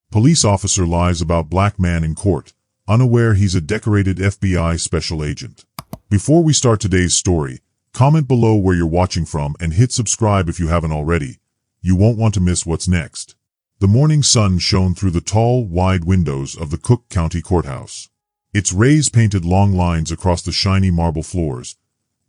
Police officer lies about black man in court, unaware he's a decorated FBI special agent. Before we start today's story, comment below where you're watching from and hit subscribe if you haven't already. You won't want to miss what's next. The morning sun shone through the tall, wide windows of the Cook County Courthouse. Its rays painted long lines across the shiny marble floors,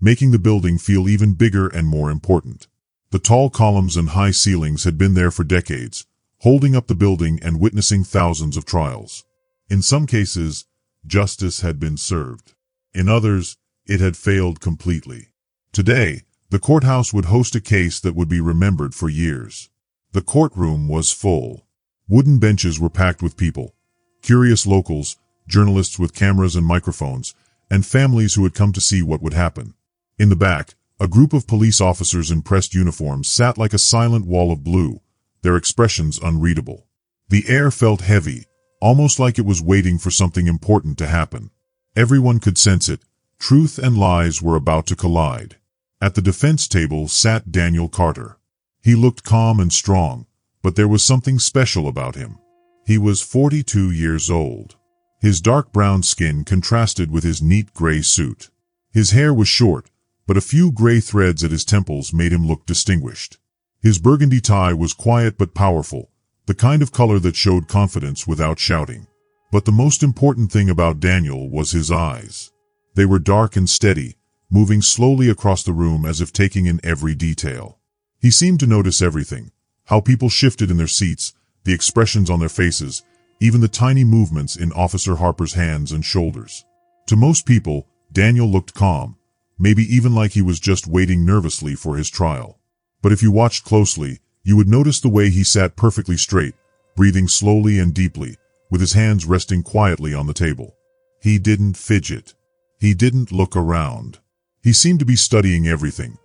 making the building feel even bigger and more important. The tall columns and high ceilings had been there for decades, holding up the building and witnessing thousands of trials. In some cases, justice had been served. In others, it had failed completely. Today, the courthouse would host a case that would be remembered for years. The courtroom was full. Wooden benches were packed with people, curious locals, journalists with cameras and microphones, and families who had come to see what would happen. In the back, a group of police officers in pressed uniforms sat like a silent wall of blue, their expressions unreadable. The air felt heavy, almost like it was waiting for something important to happen. Everyone could sense it. Truth and lies were about to collide. At the defense table sat Daniel Carter. He looked calm and strong, but there was something special about him. He was 42 years old. His dark brown skin contrasted with his neat gray suit. His hair was short, but a few gray threads at his temples made him look distinguished. His burgundy tie was quiet but powerful, the kind of color that showed confidence without shouting. But the most important thing about Daniel was his eyes. They were dark and steady, moving slowly across the room as if taking in every detail. He seemed to notice everything, how people shifted in their seats, the expressions on their faces, even the tiny movements in Officer Harper's hands and shoulders. To most people, Daniel looked calm, maybe even like he was just waiting nervously for his trial. But if you watched closely, you would notice the way he sat perfectly straight, breathing slowly and deeply, with his hands resting quietly on the table. He didn't fidget. He didn't look around. He seemed to be studying everything,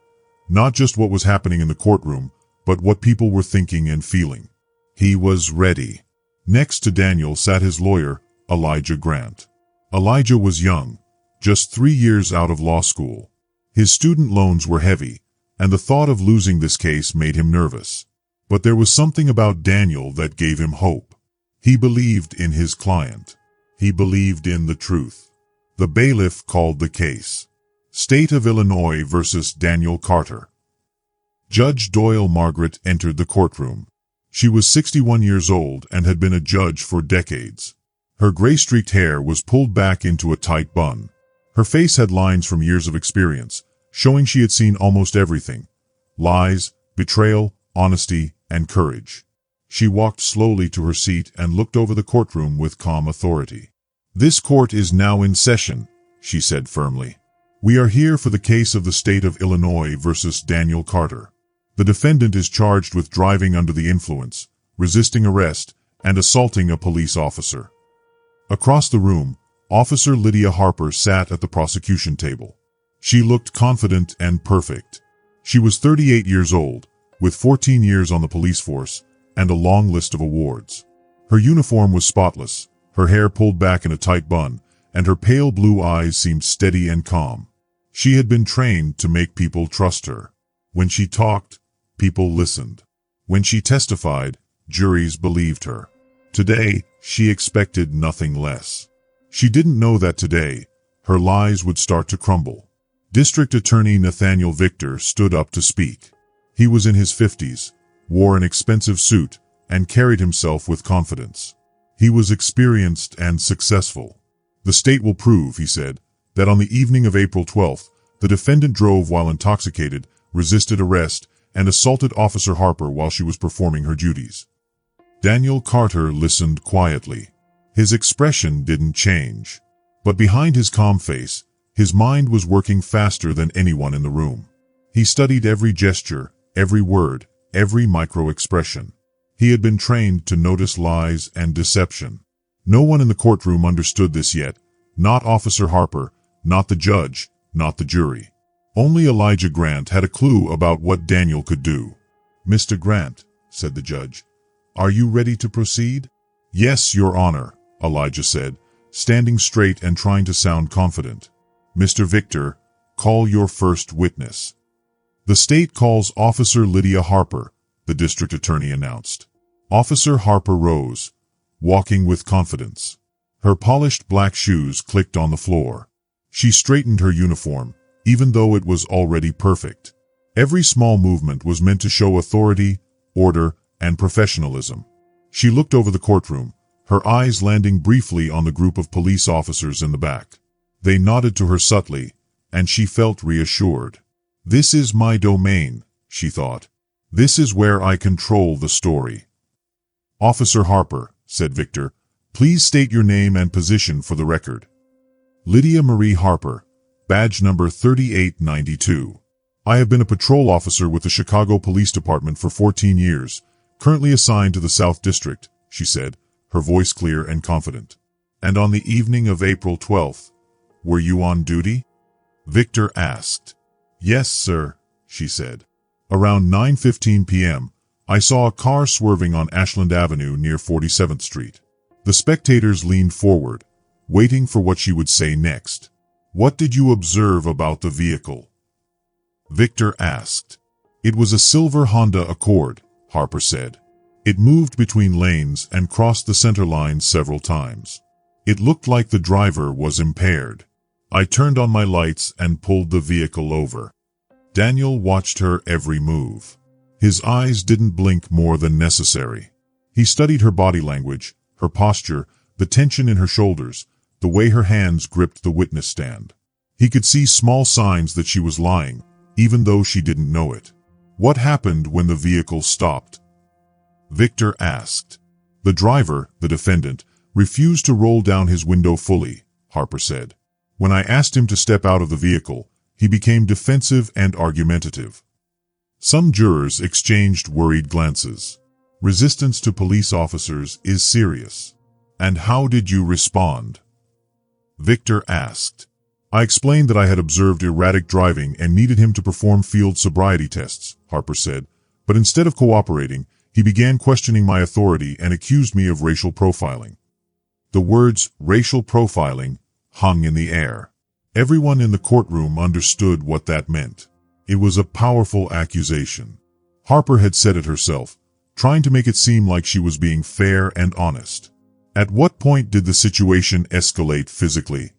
not just what was happening in the courtroom, but what people were thinking and feeling. He was ready. Next to Daniel sat his lawyer, Elijah Grant. Elijah was young, just 3 years out of law school. His student loans were heavy, and the thought of losing this case made him nervous. But there was something about Daniel that gave him hope. He believed in his client. He believed in the truth. The bailiff called the case. State of Illinois versus Daniel Carter. Judge Doyle Margaret entered the courtroom. She was 61 years old and had been a judge for decades. Her gray-streaked hair was pulled back into a tight bun. Her face had lines from years of experience, showing she had seen almost everything: lies, betrayal, honesty, and courage. She walked slowly to her seat and looked over the courtroom with calm authority. "This court is now in session," she said firmly. "We are here for the case of the state of Illinois versus Daniel Carter. The defendant is charged with driving under the influence, resisting arrest, and assaulting a police officer." Across the room, Officer Lydia Harper sat at the prosecution table. She looked confident and perfect. She was 38 years old, with 14 years on the police force, and a long list of awards. Her uniform was spotless, her hair pulled back in a tight bun, and her pale blue eyes seemed steady and calm. She had been trained to make people trust her. When she talked, people listened. When she testified, juries believed her. Today, she expected nothing less. She didn't know that today, her lies would start to crumble. District Attorney Nathaniel Victor stood up to speak. He was in his 50s, wore an expensive suit, and carried himself with confidence. He was experienced and successful. "The state will prove," he said, "that on the evening of April 12th, the defendant drove while intoxicated, resisted arrest, and assaulted Officer Harper while she was performing her duties." Daniel Carter listened quietly. His expression didn't change. But behind his calm face, his mind was working faster than anyone in the room. He studied every gesture, every word, every micro-expression. He had been trained to notice lies and deception. No one in the courtroom understood this yet, not Officer Harper, not the judge, not the jury. Only Elijah Grant had a clue about what Daniel could do. "Mr. Grant," said the judge, "are you ready to proceed?" "Yes, Your Honor," Elijah said, standing straight and trying to sound confident. "Mr. Victor, call your first witness." "The state calls Officer Lydia Harper," the district attorney announced. Officer Harper rose, walking with confidence. Her polished black shoes clicked on the floor. She straightened her uniform, even though it was already perfect. Every small movement was meant to show authority, order, and professionalism. She looked over the courtroom, her eyes landing briefly on the group of police officers in the back. They nodded to her subtly, and she felt reassured. This is my domain, she thought. This is where I control the story. Officer Harper, said Victor, please state your name and position for the record. Lydia Marie Harper, badge number 3892. I have been a patrol officer with the Chicago Police Department for 14 years, currently assigned to the South District, she said, her voice clear and confident. And on the evening of April 12th, were you on duty? Victor asked. Yes, sir, she said. Around 9:15 p.m., I saw a car swerving on Ashland Avenue near 47th Street. The spectators leaned forward, waiting for what she would say next. What did you observe about the vehicle? Victor asked. It was a silver Honda Accord, Harper said. It moved between lanes and crossed the center line several times. It looked like the driver was impaired. I turned on my lights and pulled the vehicle over. Daniel watched her every move. His eyes didn't blink more than necessary. He studied her body language, her posture, the tension in her shoulders, the way her hands gripped the witness stand. He could see small signs that she was lying, even though she didn't know it. What happened when the vehicle stopped? Victor asked. The driver, the defendant, refused to roll down his window fully, Harper said. When I asked him to step out of the vehicle, he became defensive and argumentative. Some jurors exchanged worried glances. Resistance to police officers is serious. And how did you respond? Victor asked. I explained that I had observed erratic driving and needed him to perform field sobriety tests, Harper said, but instead of cooperating, he began questioning my authority and accused me of racial profiling. The words racial profiling hung in the air. Everyone in the courtroom understood what that meant. It was a powerful accusation. Harper had said it herself, trying to make it seem like she was being fair and honest. At what point did the situation escalate physically?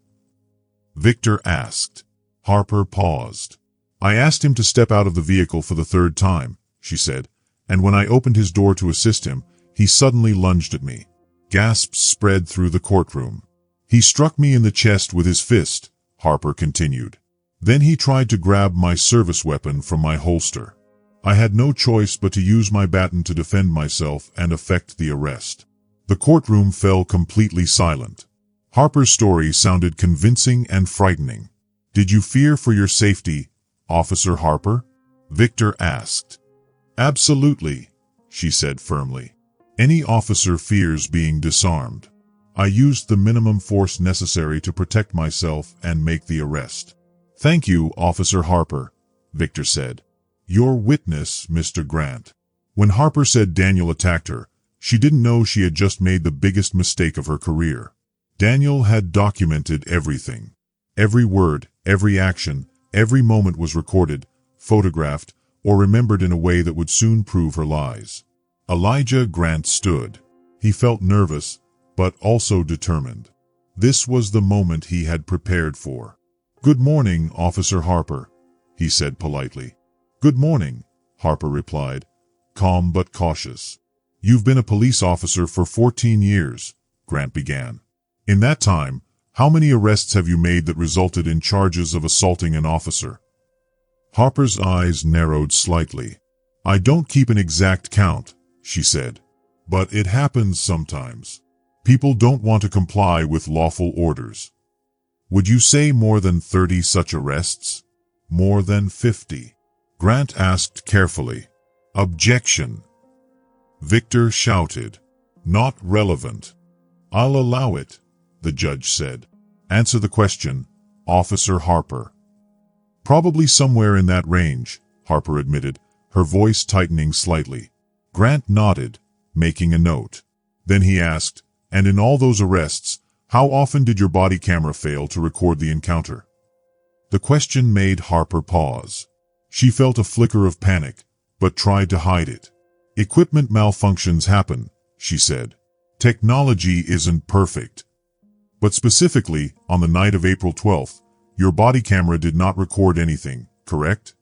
Victor asked. Harper paused. I asked him to step out of the vehicle for the third time, she said, and when I opened his door to assist him, he suddenly lunged at me. Gasps spread through the courtroom. He struck me in the chest with his fist, Harper continued. Then he tried to grab my service weapon from my holster. I had no choice but to use my baton to defend myself and effect the arrest. The courtroom fell completely silent. Harper's story sounded convincing and frightening. Did you fear for your safety, Officer Harper? Victor asked. Absolutely, she said firmly. Any officer fears being disarmed. I used the minimum force necessary to protect myself and make the arrest. Thank you, Officer Harper, Victor said. Your witness, Mr. Grant. When Harper said Daniel attacked her, she didn't know she had just made the biggest mistake of her career. Daniel had documented everything. Every word, every action, every moment was recorded, photographed, or remembered in a way that would soon prove her lies. Elijah Grant stood. He felt nervous, but also determined. This was the moment he had prepared for. Good morning, Officer Harper, he said politely. Good morning, Harper replied, calm but cautious. You've been a police officer for 14 years, Grant began. In that time, how many arrests have you made that resulted in charges of assaulting an officer? Harper's eyes narrowed slightly. I don't keep an exact count, she said. But it happens sometimes. People don't want to comply with lawful orders. Would you say more than 30 such arrests? More than 50? Grant asked carefully. Objection. Victor shouted. Not relevant. I'll allow it, the judge said. Answer the question, Officer Harper. Probably somewhere in that range, Harper admitted, her voice tightening slightly. Grant nodded, making a note. Then he asked, and in all those arrests, how often did your body camera fail to record the encounter? The question made Harper pause. She felt a flicker of panic, but tried to hide it. Equipment malfunctions happen, she said. Technology isn't perfect. But specifically, on the night of April 12th, your body camera did not record anything, correct?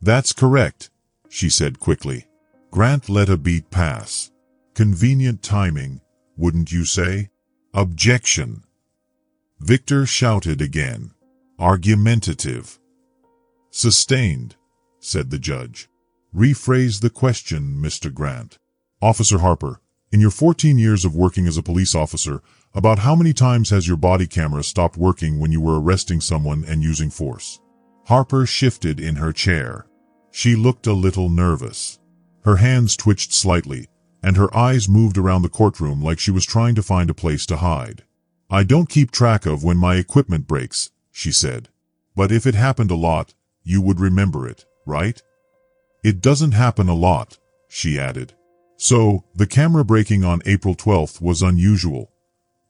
That's correct, she said quickly. Grant let a beat pass. Convenient timing, wouldn't you say? Objection. Victor shouted again. Argumentative. Sustained, said the judge. Rephrase the question, Mr. Grant. Officer Harper, in your 14 years of working as a police officer, about how many times has your body camera stopped working when you were arresting someone and using force? Harper shifted in her chair. She looked a little nervous. Her hands twitched slightly, and her eyes moved around the courtroom like she was trying to find a place to hide. I don't keep track of when my equipment breaks, she said. But if it happened a lot, you would remember it, right? It doesn't happen a lot, she added. So, the camera breaking on April 12th was unusual?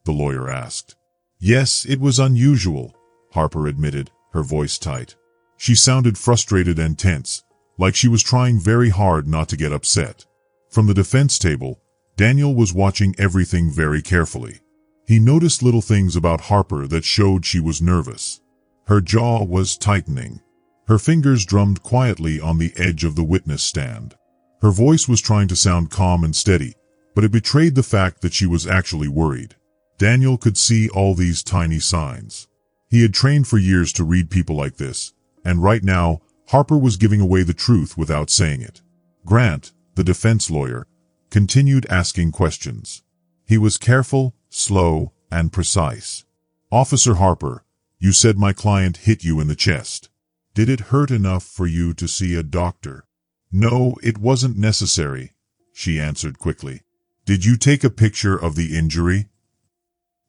The lawyer asked. Yes, it was unusual, Harper admitted, her voice tight. She sounded frustrated and tense, like she was trying very hard not to get upset. From the defense table, Daniel was watching everything very carefully. He noticed little things about Harper that showed she was nervous. Her jaw was tightening. Her fingers drummed quietly on the edge of the witness stand. Her voice was trying to sound calm and steady, but it betrayed the fact that she was actually worried. Daniel could see all these tiny signs. He had trained for years to read people like this, and right now, Harper was giving away the truth without saying it. Grant, the defense lawyer, continued asking questions. He was careful, slow, and precise. Officer Harper, you said my client hit you in the chest. Did it hurt enough for you to see a doctor? No, it wasn't necessary, she answered quickly. Did you take a picture of the injury?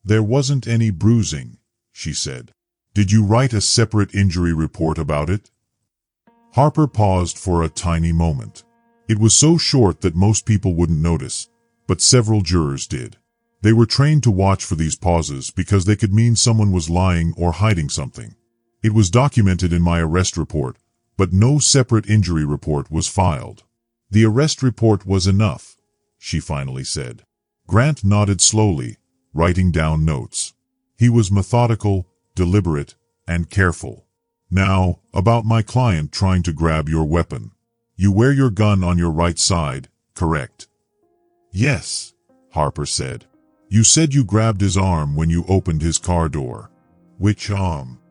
There wasn't any bruising, she said. Did you write a separate injury report about it? Harper paused for a tiny moment. It was so short that most people wouldn't notice, but several jurors did. They were trained to watch for these pauses because they could mean someone was lying or hiding something. It was documented in my arrest report, but no separate injury report was filed. The arrest report was enough, she finally said. Grant nodded slowly, writing down notes. He was methodical, deliberate, and careful. Now, about my client trying to grab your weapon. You wear your gun on your right side, correct? Yes, Harper said. You said you grabbed his arm when you opened his car door. Which arm?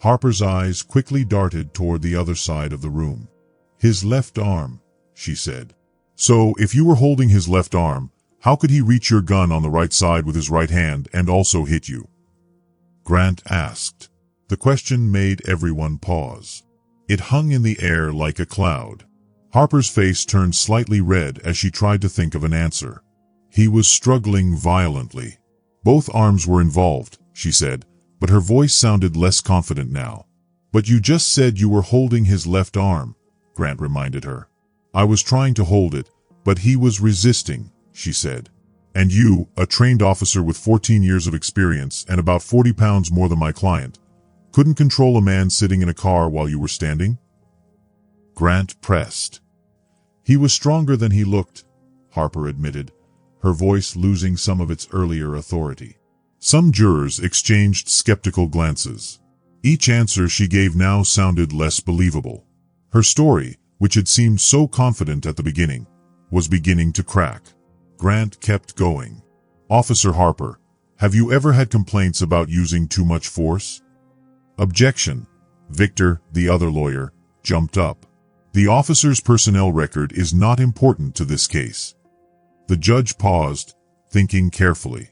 Harper's eyes quickly darted toward the other side of the room. His left arm, she said. So, if you were holding his left arm, how could he reach your gun on the right side with his right hand and also hit you? Grant asked. The question made everyone pause. It hung in the air like a cloud. Harper's face turned slightly red as she tried to think of an answer. He was struggling violently. Both arms were involved, she said, but her voice sounded less confident now. But you just said you were holding his left arm, Grant reminded her. I was trying to hold it, but he was resisting, she said. And you, a trained officer with 14 years of experience and about 40 pounds more than my client, couldn't control a man sitting in a car while you were standing? Grant pressed. He was stronger than he looked, Harper admitted, her voice losing some of its earlier authority. Some jurors exchanged skeptical glances. Each answer she gave now sounded less believable. Her story, which had seemed so confident at the beginning, was beginning to crack. Grant kept going. Officer Harper, have you ever had complaints about using too much force? Objection. Victor, the other lawyer, jumped up. The officer's personnel record is not important to this case. The judge paused, thinking carefully.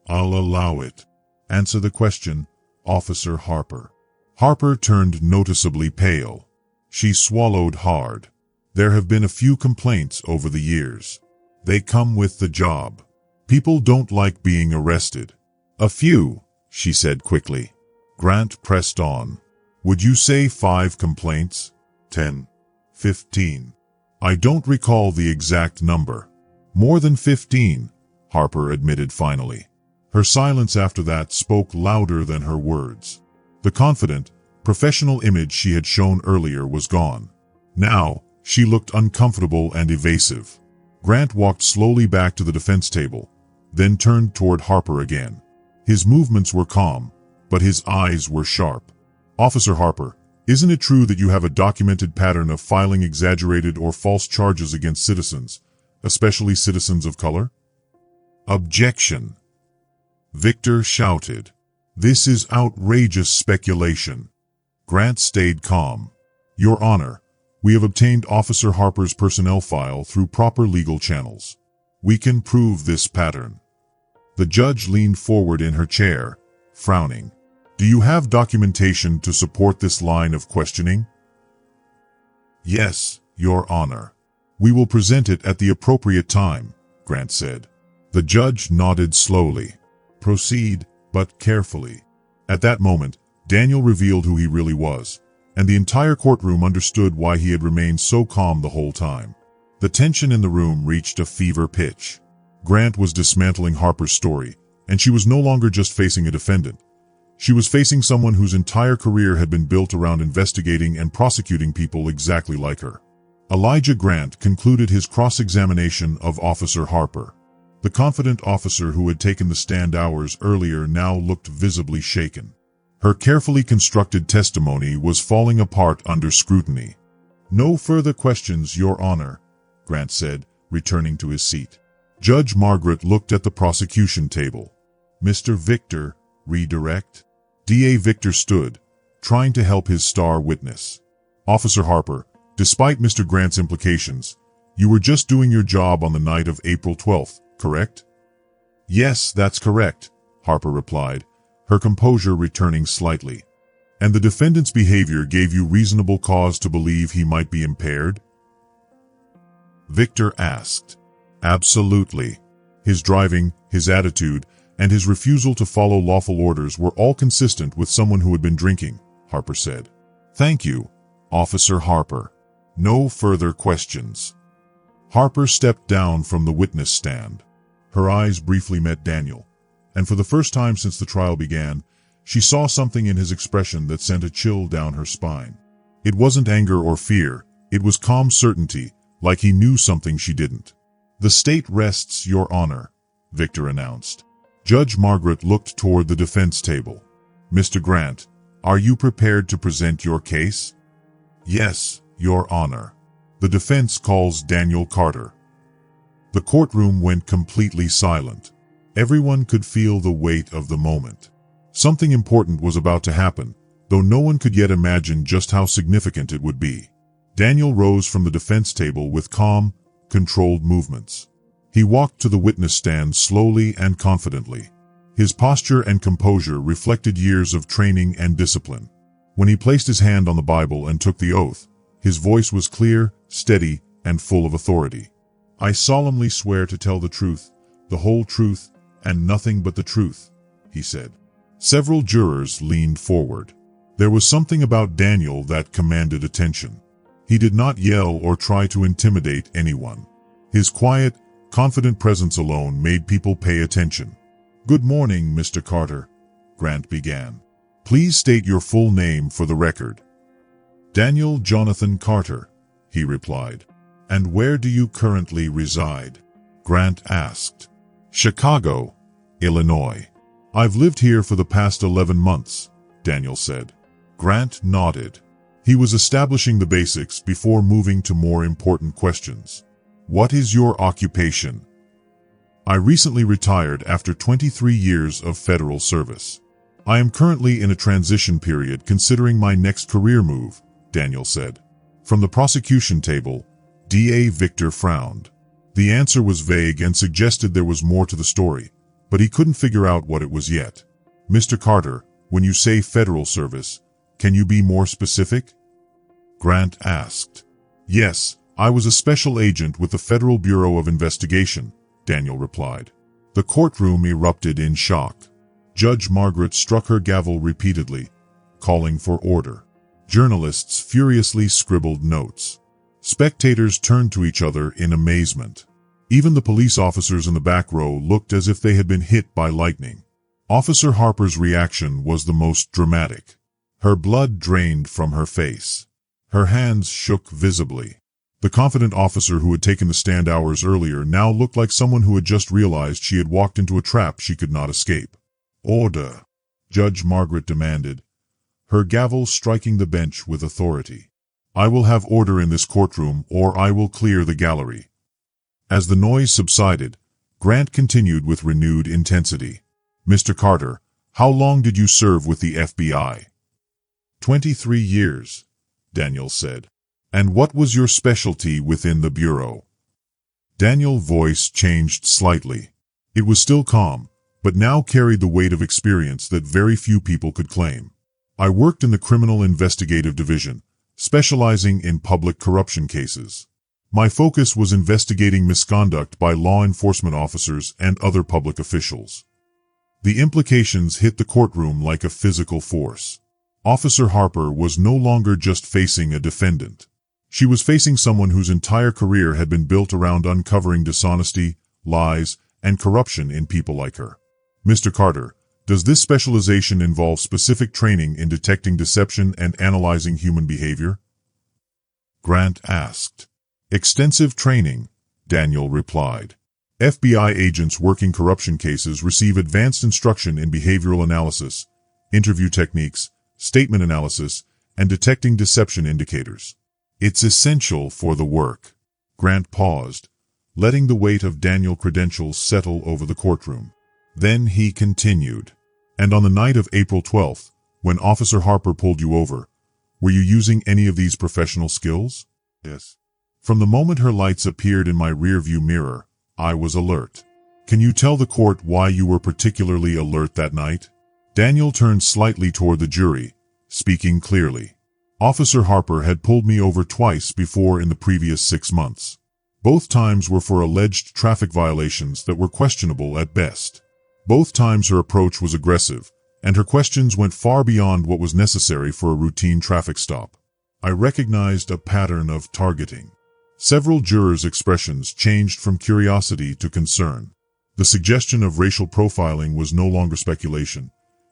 I'll allow it. Answer the question, Officer Harper. Harper turned noticeably pale. She swallowed hard. There have been a few complaints over the years. They come with the job. People don't like being arrested. A few, she said quickly. Grant pressed on. Would you say 5 complaints? 10? 15? I don't recall the exact number. More than 15, Harper admitted finally. Her silence after that spoke louder than her words. The confident, professional image she had shown earlier was gone. Now, she looked uncomfortable and evasive. Grant walked slowly back to the defense table, then turned toward Harper again. His movements were calm, but his eyes were sharp. "Officer Harper, isn't it true that you have a documented pattern of filing exaggerated or false charges against citizens, especially citizens of color?" "Objection!" Victor shouted. "This is outrageous speculation." Grant stayed calm. "Your Honor, we have obtained Officer Harper's personnel file through proper legal channels. We can prove this pattern." The judge leaned forward in her chair, frowning. "Do you have documentation to support this line of questioning?" "Yes, Your Honor. We will present it at the appropriate time," Grant said. The judge nodded slowly. "Proceed, but carefully." At that moment, Daniel revealed who he really was, and the entire courtroom understood why he had remained so calm the whole time. The tension in the room reached a fever pitch. Grant was dismantling Harper's story, and she was no longer just facing a defendant. She was facing someone whose entire career had been built around investigating and prosecuting people exactly like her. Elijah Grant concluded his cross-examination of Officer Harper. The confident officer who had taken the stand hours earlier now looked visibly shaken. Her carefully constructed testimony was falling apart under scrutiny. "No further questions, Your Honor," Grant said, returning to his seat. Judge Margaret looked at the prosecution table. "Mr. Victor, redirect?" DA Victor stood, trying to help his star witness. "Officer Harper, despite Mr. Grant's implications, you were just doing your job on the night of April 12th, correct?" "Yes, that's correct," Harper replied, her composure returning slightly. "And the defendant's behavior gave you reasonable cause to believe he might be impaired?" Victor asked. "Absolutely. His driving, his attitude, and his refusal to follow lawful orders were all consistent with someone who had been drinking," Harper said. "Thank you, Officer Harper. No further questions." Harper stepped down from the witness stand. Her eyes briefly met Daniel, and for the first time since the trial began, she saw something in his expression that sent a chill down her spine. It wasn't anger or fear, it was calm certainty, like he knew something she didn't. "The state rests, Your Honor," Victor announced. Judge Margaret looked toward the defense table. "Mr. Grant, are you prepared to present your case?" "Yes, Your Honor." "The defense calls Daniel Carter." The courtroom went completely silent. Everyone could feel the weight of the moment. Something important was about to happen, though no one could yet imagine just how significant it would be. Daniel rose from the defense table with calm, controlled movements. He walked to the witness stand slowly and confidently. His posture and composure reflected years of training and discipline. When he placed his hand on the Bible and took the oath, his voice was clear, steady, and full of authority. "I solemnly swear to tell the truth, the whole truth, and nothing but the truth," he said. Several jurors leaned forward. There was something about Daniel that commanded attention. He did not yell or try to intimidate anyone. His quiet, confident presence alone made people pay attention. "Good morning, Mr. Carter," Grant began. "Please state your full name for the record." "Daniel Jonathan Carter," he replied. "And where do you currently reside?" Grant asked. "Chicago, Illinois." "I've lived here for the past 11 months, Daniel said. Grant nodded. He was establishing the basics before moving to more important questions. "What is your occupation?" "I recently retired after 23 years of federal service. I am currently in a transition period considering my next career move," Daniel said. From the prosecution table, DA Victor frowned. The answer was vague and suggested there was more to the story, but he couldn't figure out what it was yet. "Mr. Carter, when you say federal service, can you be more specific?" Grant asked. "Yes, I was a special agent with the Federal Bureau of Investigation," Daniel replied. The courtroom erupted in shock. Judge Margaret struck her gavel repeatedly, calling for order. Journalists furiously scribbled notes. Spectators turned to each other in amazement. Even the police officers in the back row looked as if they had been hit by lightning. Officer Harper's reaction was the most dramatic. Her blood drained from her face. Her hands shook visibly. The confident officer who had taken the stand hours earlier now looked like someone who had just realized she had walked into a trap she could not escape. "Order," Judge Margaret demanded, her gavel striking the bench with authority. "I will have order in this courtroom, or I will clear the gallery." As the noise subsided, Grant continued with renewed intensity. "Mr. Carter, how long did you serve with the FBI?" 23 years, Daniel said. "And what was your specialty within the Bureau?" Daniel's voice changed slightly. It was still calm, but now carried the weight of experience that very few people could claim. "I worked in the Criminal Investigative Division, specializing in public corruption cases. My focus was investigating misconduct by law enforcement officers and other public officials." The implications hit the courtroom like a physical force. Officer Harper was no longer just facing a defendant. She was facing someone whose entire career had been built around uncovering dishonesty, lies, and corruption in people like her. "Mr. Carter, does this specialization involve specific training in detecting deception and analyzing human behavior?" Grant asked. "Extensive training," Daniel replied. "FBI agents working corruption cases receive advanced instruction in behavioral analysis, interview techniques, statement analysis, and detecting deception indicators. It's essential for the work." Grant paused, letting the weight of Daniel's credentials settle over the courtroom. Then he continued. "And on the night of April 12th, when Officer Harper pulled you over, were you using any of these professional skills?" "Yes. From the moment her lights appeared in my rearview mirror, I was alert." "Can you tell the court why you were particularly alert that night?" Daniel turned slightly toward the jury, speaking clearly. "Officer Harper had pulled me over twice before in the previous 6 months. Both times were for alleged traffic violations that were questionable at best. Both times her approach was aggressive, and her questions went far beyond what was necessary for a routine traffic stop. I recognized a pattern of targeting." Several jurors' expressions changed from curiosity to concern. The suggestion of racial profiling was no longer speculation.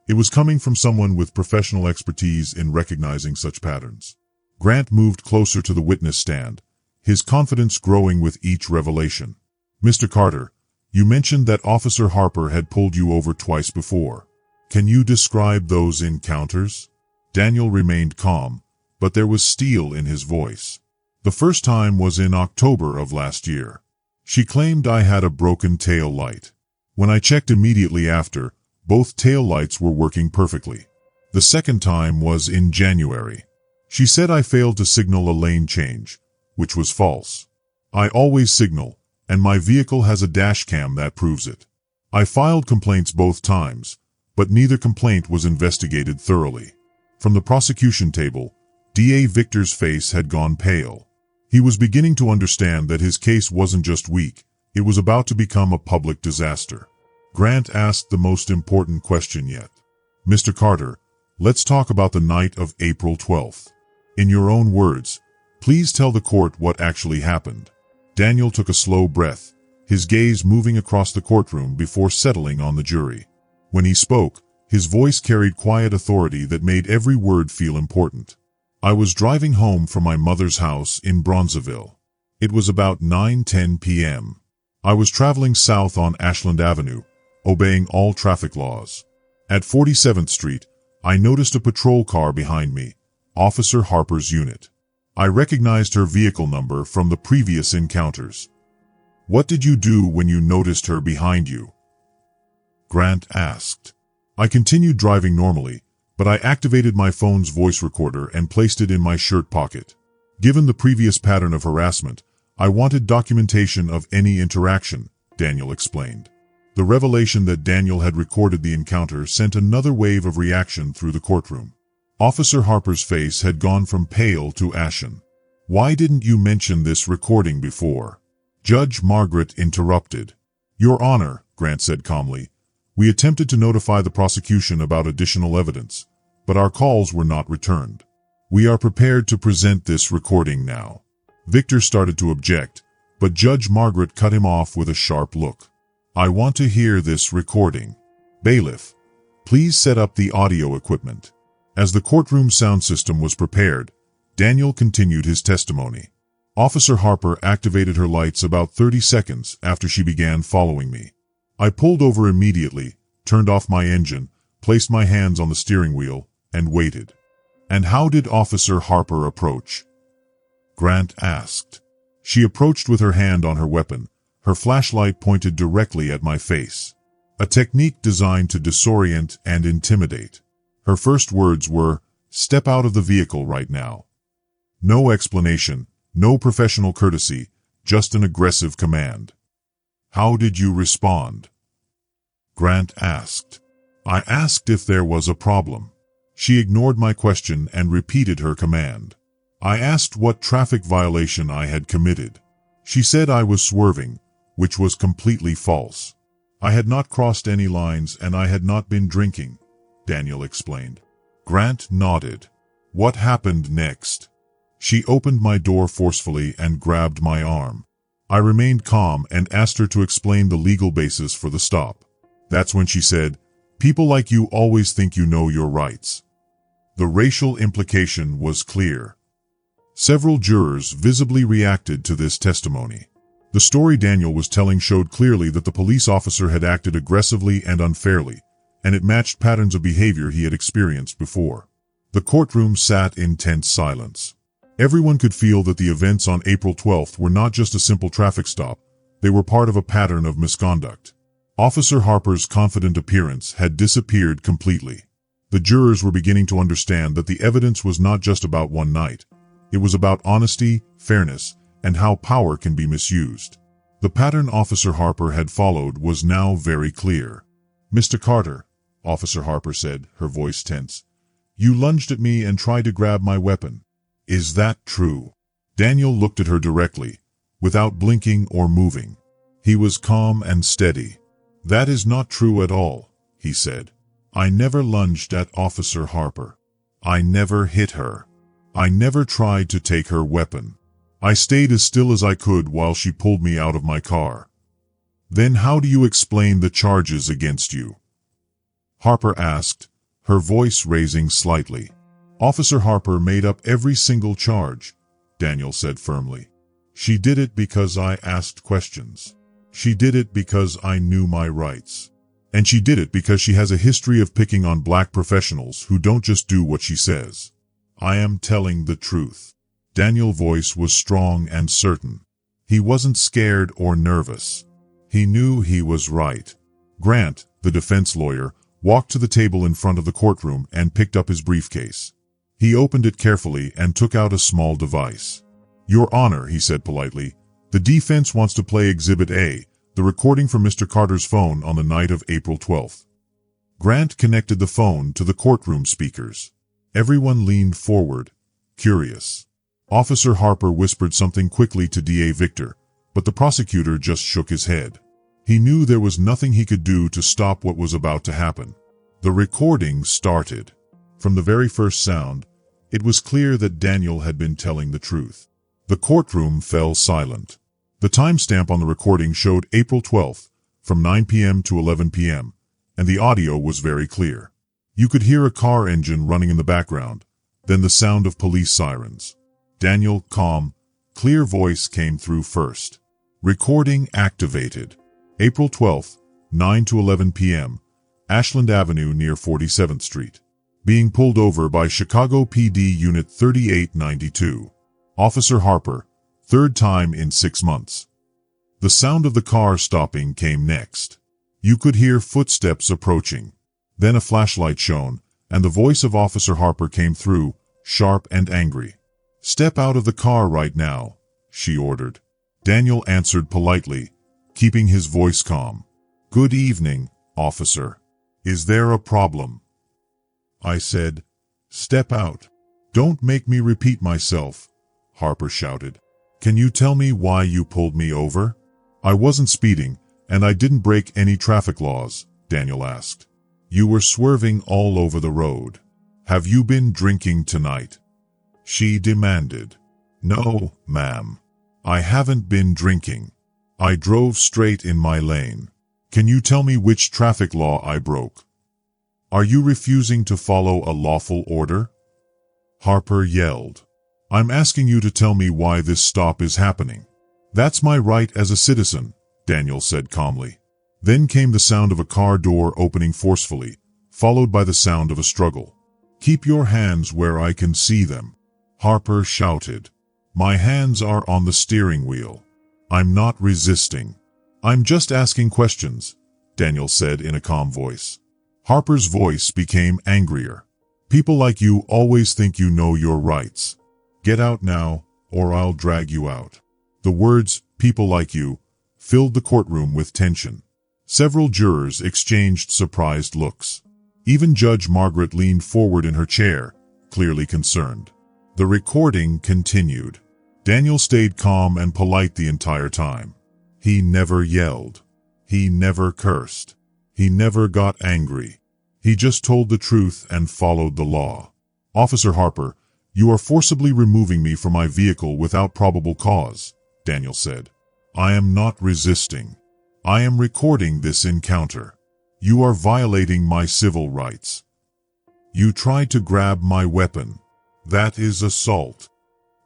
It was coming from someone with professional expertise in recognizing such patterns. Grant moved closer to the witness stand, his confidence growing with each revelation. "Mr. Carter, you mentioned that Officer Harper had pulled you over twice before. Can you describe those encounters?" Daniel remained calm, but there was steel in his voice. "The first time was in October of last year. She claimed I had a broken tail light. When I checked immediately after, both tail lights were working perfectly. The second time was in January. She said I failed to signal a lane change, which was false. I always signal, and my vehicle has a dash cam that proves it. I filed complaints both times, but neither complaint was investigated thoroughly." From the prosecution table, DA Victor's face had gone pale. He was beginning to understand that his case wasn't just weak, it was about to become a public disaster. Grant asked the most important question yet. "Mr. Carter, let's talk about the night of April 12th. In your own words, please tell the court what actually happened." Daniel took a slow breath, his gaze moving across the courtroom before settling on the jury. When he spoke, his voice carried quiet authority that made every word feel important. "I was driving home from my mother's house in Bronzeville. It was about 9:10 p.m. I was traveling south on Ashland Avenue, obeying all traffic laws. At 47th Street, I noticed a patrol car behind me, Officer Harper's unit. I recognized her vehicle number from the previous encounters." "What did you do when you noticed her behind you?" Grant asked. "I continued driving normally, but I activated my phone's voice recorder and placed it in my shirt pocket. Given the previous pattern of harassment, I wanted documentation of any interaction," Daniel explained. The revelation that Daniel had recorded the encounter sent another wave of reaction through the courtroom. Officer Harper's face had gone from pale to ashen. "Why didn't you mention this recording before?" Judge Margaret interrupted. "Your Honor," Grant said calmly, "we attempted to notify the prosecution about additional evidence, but our calls were not returned. We are prepared to present this recording now." Victor started to object, but Judge Margaret cut him off with a sharp look. "I want to hear this recording. Bailiff, please set up the audio equipment." As the courtroom sound system was prepared, Daniel continued his testimony. Officer Harper activated her lights about 30 seconds after she began following me. I pulled over immediately, turned off my engine, placed my hands on the steering wheel, and waited. And how did Officer Harper approach? Grant asked. She approached with her hand on her weapon, her flashlight pointed directly at my face. A technique designed to disorient and intimidate. Her first words were, "Step out of the vehicle right now." No explanation, no professional courtesy, just an aggressive command. How did you respond? Grant asked. I asked if there was a problem. She ignored my question and repeated her command. I asked what traffic violation I had committed. She said I was swerving, which was completely false. I had not crossed any lines and I had not been drinking, Daniel explained. Grant nodded. What happened next? She opened my door forcefully and grabbed my arm. I remained calm and asked her to explain the legal basis for the stop. That's when she said, "People like you always think you know your rights." The racial implication was clear. Several jurors visibly reacted to this testimony. The story Daniel was telling showed clearly that the police officer had acted aggressively and unfairly, and it matched patterns of behavior he had experienced before. The courtroom sat in tense silence. Everyone could feel that the events on April 12th were not just a simple traffic stop, they were part of a pattern of misconduct. Officer Harper's confident appearance had disappeared completely. The jurors were beginning to understand that the evidence was not just about one night. It was about honesty, fairness, and how power can be misused. The pattern Officer Harper had followed was now very clear. "Mr. Carter," Officer Harper said, her voice tense, "you lunged at me and tried to grab my weapon. Is that true?" Daniel looked at her directly, without blinking or moving. He was calm and steady. "That is not true at all," he said. "I never lunged at Officer Harper. I never hit her. I never tried to take her weapon. I stayed as still as I could while she pulled me out of my car." "Then how do you explain the charges against you?" Harper asked, her voice raising slightly. "Officer Harper made up every single charge," Daniel said firmly. "She did it because I asked questions. She did it because I knew my rights. And she did it because she has a history of picking on black professionals who don't just do what she says. I am telling the truth." Daniel's voice was strong and certain. He wasn't scared or nervous. He knew he was right. Grant, the defense lawyer, walked to the table in front of the courtroom and picked up his briefcase. He opened it carefully and took out a small device. "Your Honor," he said politely, "the defense wants to play Exhibit A, the recording from Mr. Carter's phone on the night of April 12th. Grant connected the phone to the courtroom speakers. Everyone leaned forward, curious. Officer Harper whispered something quickly to DA Victor, but the prosecutor just shook his head. He knew there was nothing he could do to stop what was about to happen. The recording started. From the very first sound, it was clear that Daniel had been telling the truth. The courtroom fell silent. The timestamp on the recording showed April 12th, from 9 p.m. to 11 p.m., and the audio was very clear. You could hear a car engine running in the background, then the sound of police sirens. Daniel's calm, clear voice came through first. Recording activated. April 12th, 9 to 11 p.m., Ashland Avenue near 47th Street. Being pulled over by Chicago PD Unit 3892. Officer Harper, third time in 6 months. The sound of the car stopping came next. You could hear footsteps approaching. Then a flashlight shone, and the voice of Officer Harper came through, sharp and angry. "Step out of the car right now," she ordered. Daniel answered politely, keeping his voice calm. "Good evening, officer. Is there a problem?" I said, "Step out." "Don't make me repeat myself," Harper shouted. "Can you tell me why you pulled me over?" "I wasn't speeding, and I didn't break any traffic laws," Daniel asked. "You were swerving all over the road. Have you been drinking tonight?" She demanded. "No, ma'am. I haven't been drinking. I drove straight in my lane. Can you tell me which traffic law I broke?" "Are you refusing to follow a lawful order?" Harper yelled. I'm asking you to tell me why this stop is happening. That's my right as a citizen, Daniel said calmly. Then came the sound of a car door opening forcefully, followed by the sound of a struggle. Keep your hands where I can see them, Harper shouted. My hands are on the steering wheel. I'm not resisting. I'm just asking questions, Daniel said in a calm voice. Harper's voice became angrier. People like you always think you know your rights. Get out now, or I'll drag you out. The words, people like you, filled the courtroom with tension. Several jurors exchanged surprised looks. Even Judge Margaret leaned forward in her chair, clearly concerned. The recording continued. Daniel stayed calm and polite the entire time. He never yelled. He never cursed. He never got angry. He just told the truth and followed the law. Officer Harper, you are forcibly removing me from my vehicle without probable cause, Daniel said. I am not resisting. I am recording this encounter. You are violating my civil rights. You tried to grab my weapon. That is assault.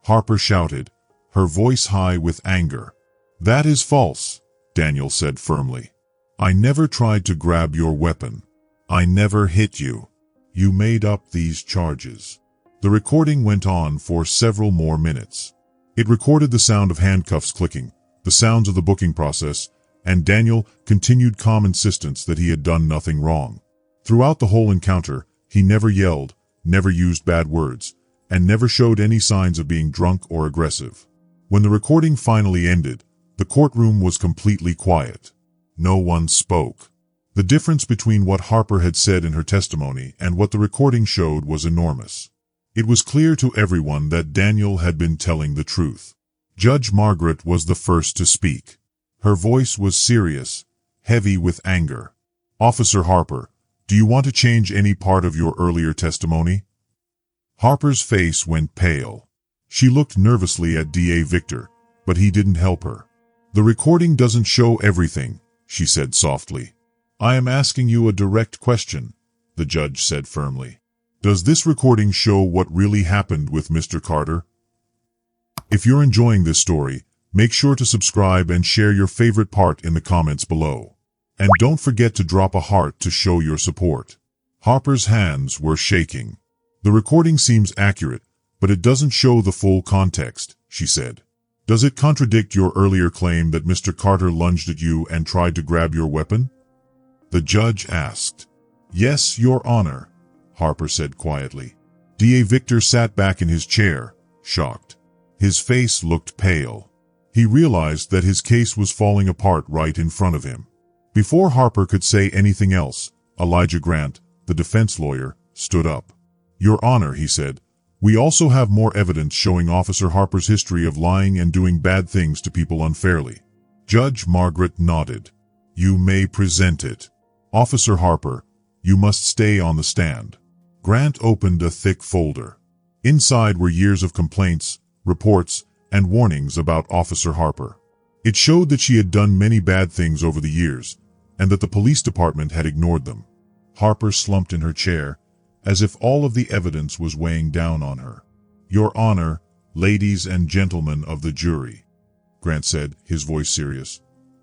Harper shouted, her voice high with anger. That is false, Daniel said firmly. I never tried to grab your weapon. I never hit you. You made up these charges. The recording went on for several more minutes. It recorded the sound of handcuffs clicking, the sounds of the booking process, and Daniel continued calm insistence that he had done nothing wrong. Throughout the whole encounter, he never yelled, never used bad words, and never showed any signs of being drunk or aggressive. When the recording finally ended, the courtroom was completely quiet. No one spoke. The difference between what Harper had said in her testimony and what the recording showed was enormous. It was clear to everyone that Daniel had been telling the truth. Judge Margaret was the first to speak. Her voice was serious, heavy with anger. Officer Harper, do you want to change any part of your earlier testimony? Harper's face went pale. She looked nervously at DA Victor, but he didn't help her. The recording doesn't show everything, she said softly. I am asking you a direct question, the judge said firmly. Does this recording show what really happened with Mr. Carter? If you're enjoying this story, make sure to subscribe and share your favorite part in the comments below. And don't forget to drop a heart to show your support. Harper's hands were shaking. The recording seems accurate, but it doesn't show the full context, she said. Does it contradict your earlier claim that Mr. Carter lunged at you and tried to grab your weapon? The judge asked. Yes, Your Honor, Harper said quietly. DA Victor sat back in his chair, shocked. His face looked pale. He realized that his case was falling apart right in front of him. Before Harper could say anything else, Elijah Grant, the defense lawyer, stood up. Your Honor, he said, we also have more evidence showing Officer Harper's history of lying and doing bad things to people unfairly. Judge Margaret nodded. You may present it. Officer Harper, you must stay on the stand. Grant opened a thick folder. Inside were years of complaints, reports, and warnings about Officer Harper. It showed that she had done many bad things over the years, and that the police department had ignored them. Harper slumped in her chair, as if all of the evidence was weighing down on her. Your Honor, ladies and gentlemen of the jury, Grant said, his voice serious.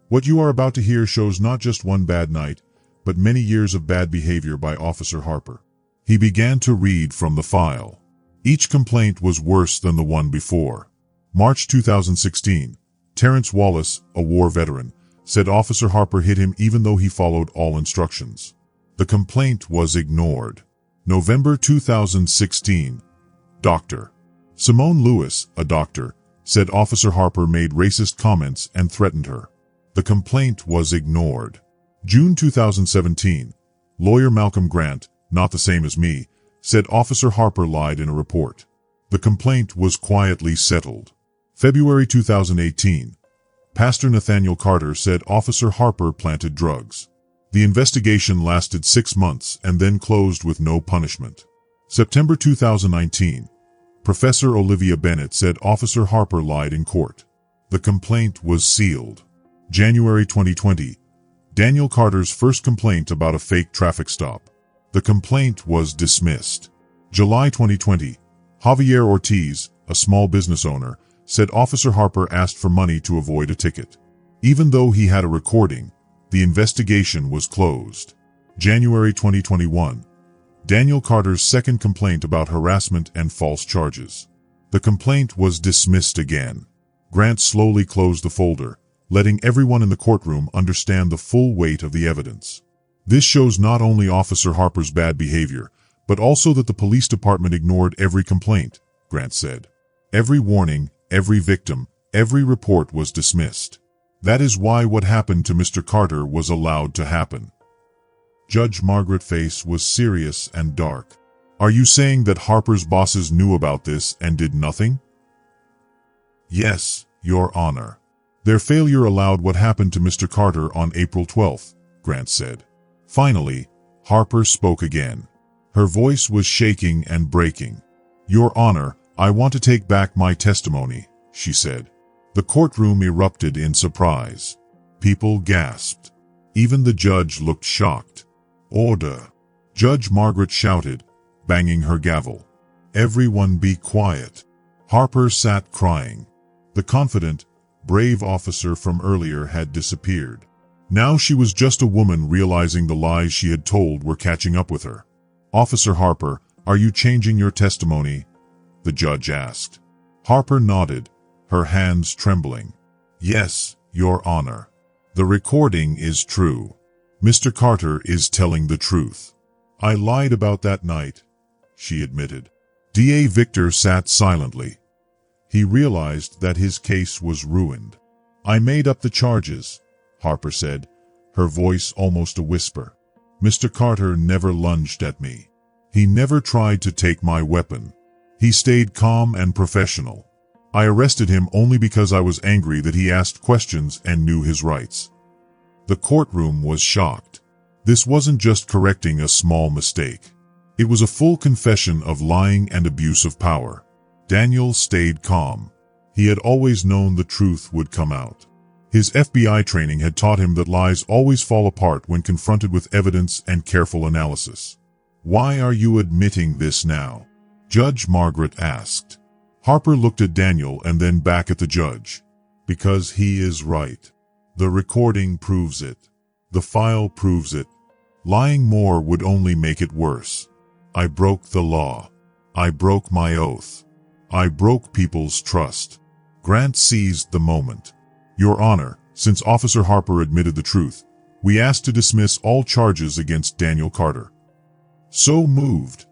What you are about to hear shows not just one bad night, but many years of bad behavior by Officer Harper. He began to read from the file. Each complaint was worse than the one before. March 2016, Terrence Wallace, a war veteran, said Officer Harper hit him even though he followed all instructions. The complaint was ignored. November 2016, Dr. Simone Lewis, a doctor, said Officer Harper made racist comments and threatened her. The complaint was ignored. June 2017, lawyer Malcolm Grant, not the same as me, said Officer Harper lied in a report. The complaint was quietly settled. February 2018, Pastor Nathaniel Carter said Officer Harper planted drugs. The investigation lasted 6 months and then closed with no punishment. September 2019, Professor Olivia Bennett said Officer Harper lied in court. The complaint was sealed. January 2020, Daniel Carter's first complaint about a fake traffic stop. The complaint was dismissed. July 2020, Javier Ortiz, a small business owner, said Officer Harper asked for money to avoid a ticket. Even though he had a recording, the investigation was closed. January 2021. Daniel Carter's second complaint about harassment and false charges. The complaint was dismissed again. Grant slowly closed the folder, letting everyone in the courtroom understand the full weight of the evidence. This shows not only Officer Harper's bad behavior, but also that the police department ignored every complaint, Grant said. Every warning, every victim, every report was dismissed. That is why what happened to Mr. Carter was allowed to happen. Judge Margaret's face was serious and dark. Are you saying that Harper's bosses knew about this and did nothing? Yes, Your Honor. Their failure allowed what happened to Mr. Carter on April 12th, Grant said. Finally, Harper spoke again. Her voice was shaking and breaking. Your Honor, I want to take back my testimony, she said. The courtroom erupted in surprise. People gasped. Even the judge looked shocked. Order! Judge Margaret shouted, banging her gavel. Everyone be quiet. Harper sat crying. The confident, brave officer from earlier had disappeared. Now she was just a woman realizing the lies she had told were catching up with her. Officer Harper, are you changing your testimony? The judge asked. Harper nodded, her hands trembling. Yes, Your Honor. The recording is true. Mr. Carter is telling the truth. I lied about that night, she admitted. D.A. Victor sat silently. He realized that his case was ruined. I made up the charges, Harper said, her voice almost a whisper. Mr. Carter never lunged at me. He never tried to take my weapon. He stayed calm and professional. I arrested him only because I was angry that he asked questions and knew his rights. The courtroom was shocked. This wasn't just correcting a small mistake. It was a full confession of lying and abuse of power. Daniel stayed calm. He had always known the truth would come out. His FBI training had taught him that lies always fall apart when confronted with evidence and careful analysis. Why are you admitting this now? Judge Margaret asked. Harper looked at Daniel and then back at the judge. Because he is right. The recording proves it. The file proves it. Lying more would only make it worse. I broke the law. I broke my oath. I broke people's trust. Grant seized the moment. Your Honor, since Officer Harper admitted the truth, we ask to dismiss all charges against Daniel Carter. So moved,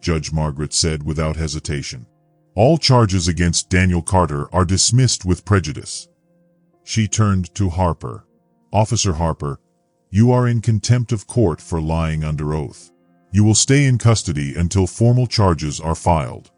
Judge Margaret said without hesitation. All charges against Daniel Carter are dismissed with prejudice. She turned to Harper. Officer Harper, you are in contempt of court for lying under oath. You will stay in custody until formal charges are filed.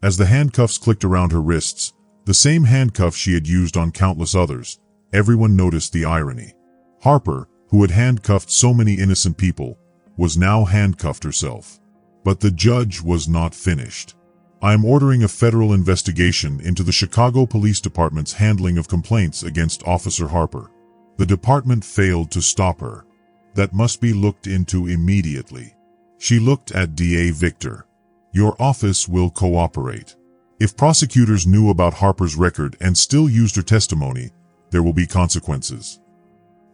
As the handcuffs clicked around her wrists, the same handcuffs she had used on countless others, everyone noticed the irony. Harper, who had handcuffed so many innocent people, was now handcuffed herself. But the judge was not finished. I am ordering a federal investigation into the Chicago Police Department's handling of complaints against Officer Harper. The department failed to stop her. That must be looked into immediately. She looked at D.A. Victor. Your office will cooperate. If prosecutors knew about Harper's record and still used her testimony, there will be consequences.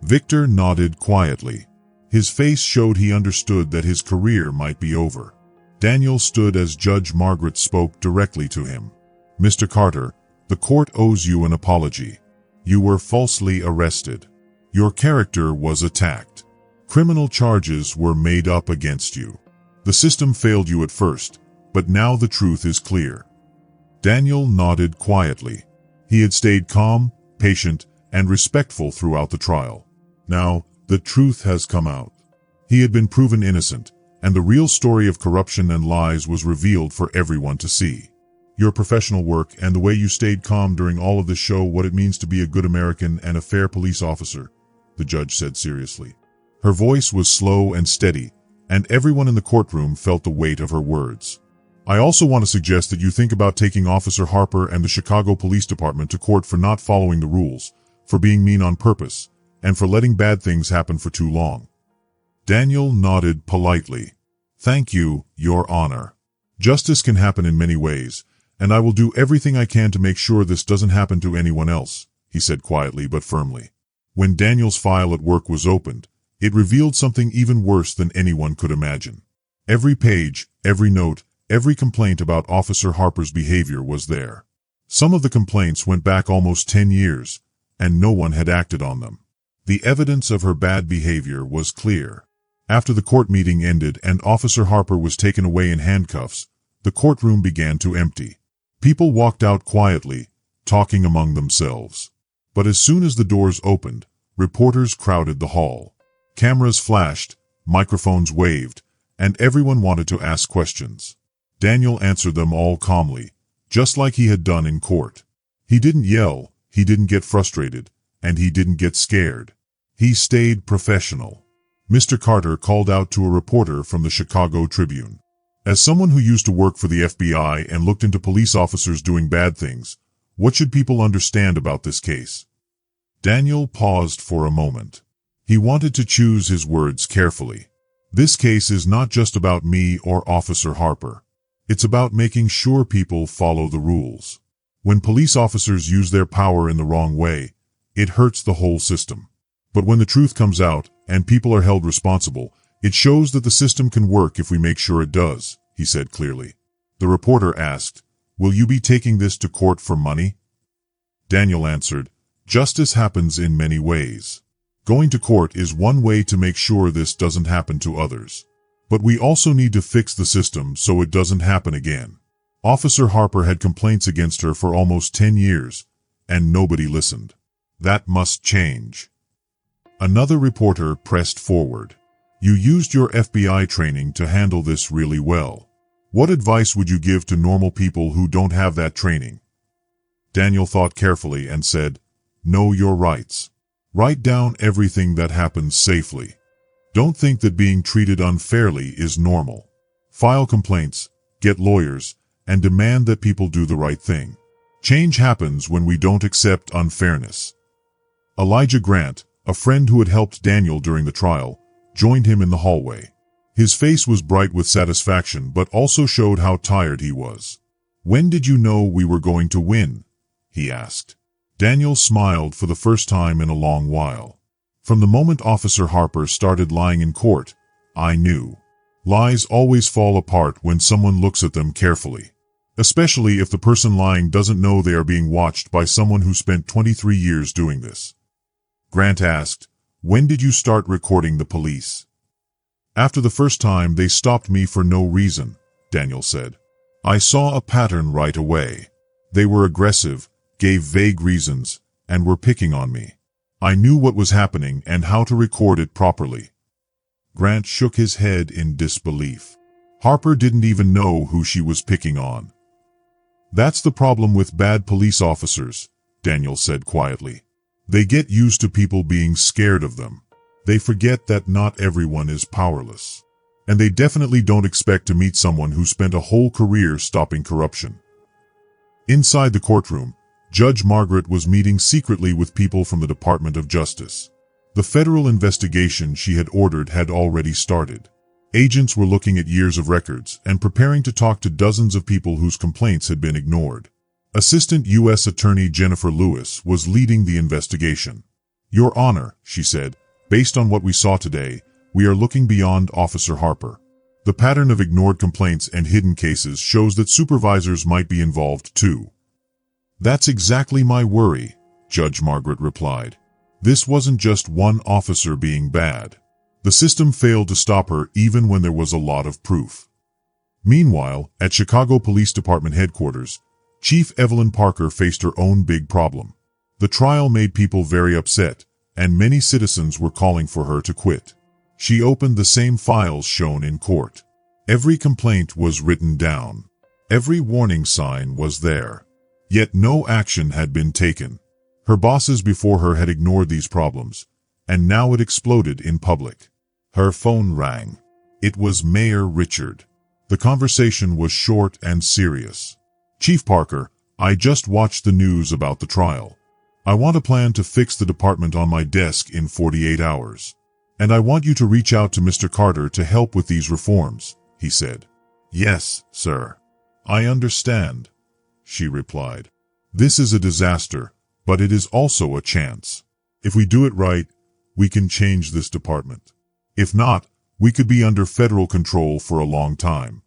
Victor nodded quietly. His face showed he understood that his career might be over. Daniel stood as Judge Margaret spoke directly to him. Mr. Carter, the court owes you an apology. You were falsely arrested. Your character was attacked. Criminal charges were made up against you. The system failed you at first, but now the truth is clear. Daniel nodded quietly. He had stayed calm, patient, and respectful throughout the trial. Now, the truth has come out. He had been proven innocent, and the real story of corruption and lies was revealed for everyone to see. Your professional work and the way you stayed calm during all of this show what it means to be a good American and a fair police officer, the judge said seriously. Her voice was slow and steady, and everyone in the courtroom felt the weight of her words. I also want to suggest that you think about taking Officer Harper and the Chicago Police Department to court for not following the rules, for being mean on purpose, and for letting bad things happen for too long. Daniel nodded politely. Thank you, Your Honor. Justice can happen in many ways, and I will do everything I can to make sure this doesn't happen to anyone else, he said quietly but firmly. When Daniel's file at work was opened, it revealed something even worse than anyone could imagine. Every page, every note, every complaint about Officer Harper's behavior was there. Some of the complaints went back almost 10 years, and no one had acted on them. The evidence of her bad behavior was clear. After the court meeting ended and Officer Harper was taken away in handcuffs, the courtroom began to empty. People walked out quietly, talking among themselves. But as soon as the doors opened, reporters crowded the hall. Cameras flashed, microphones waved, and everyone wanted to ask questions. Daniel answered them all calmly, just like he had done in court. He didn't yell, he didn't get frustrated, and he didn't get scared. He stayed professional. Mr. Carter called out to a reporter from the Chicago Tribune. As someone who used to work for the FBI and looked into police officers doing bad things, what should people understand about this case? Daniel paused for a moment. He wanted to choose his words carefully. This case is not just about me or Officer Harper. It's about making sure people follow the rules. When police officers use their power in the wrong way, it hurts the whole system. But when the truth comes out and people are held responsible, it shows that the system can work if we make sure it does, he said clearly. The reporter asked, "Will you be taking this to court for money?" Daniel answered, "Justice happens in many ways. Going to court is one way to make sure this doesn't happen to others. But we also need to fix the system so it doesn't happen again." Officer Harper had complaints against her for almost 10 years, and nobody listened. That must change. Another reporter pressed forward. "You used your FBI training to handle this really well. What advice would you give to normal people who don't have that training?" Daniel thought carefully and said, "Know your rights. Write down everything that happens safely. Don't think that being treated unfairly is normal. File complaints, get lawyers, and demand that people do the right thing. Change happens when we don't accept unfairness." Elijah Grant, a friend who had helped Daniel during the trial, joined him in the hallway. His face was bright with satisfaction but also showed how tired he was. "When did you know we were going to win?" he asked. Daniel smiled for the first time in a long while. "From the moment Officer Harper started lying in court, I knew. Lies always fall apart when someone looks at them carefully. Especially if the person lying doesn't know they are being watched by someone who spent 23 years doing this." Grant asked, "When did you start recording the police?" "After the first time they stopped me for no reason," Daniel said. "I saw a pattern right away. They were aggressive, gave vague reasons, and were picking on me. I knew what was happening and how to record it properly." Grant shook his head in disbelief. Harper didn't even know who she was picking on. "That's the problem with bad police officers," Daniel said quietly. "They get used to people being scared of them. They forget that not everyone is powerless. And they definitely don't expect to meet someone who spent a whole career stopping corruption." Inside the courtroom, Judge Margaret was meeting secretly with people from the Department of Justice. The federal investigation she had ordered had already started. Agents were looking at years of records and preparing to talk to dozens of people whose complaints had been ignored. Assistant U.S. Attorney Jennifer Lewis was leading the investigation. "Your Honor," she said, "based on what we saw today, we are looking beyond Officer Harper. The pattern of ignored complaints and hidden cases shows that supervisors might be involved too." "That's exactly my worry," Judge Margaret replied. "This wasn't just one officer being bad. The system failed to stop her even when there was a lot of proof." Meanwhile, at Chicago Police Department headquarters, Chief Evelyn Parker faced her own big problem. The trial made people very upset, and many citizens were calling for her to quit. She opened the same files shown in court. Every complaint was written down. Every warning sign was there. Yet no action had been taken. Her bosses before her had ignored these problems, and now it exploded in public. Her phone rang. It was Mayor Richard. The conversation was short and serious. "Chief Parker, I just watched the news about the trial. I want a plan to fix the department on my desk in 48 hours. And I want you to reach out to Mr. Carter to help with these reforms," he said. Yes, sir. I understand, she replied. This is a disaster, but it is also a chance. If we do it right, we can change this department. If not, we could be under federal control for a long time.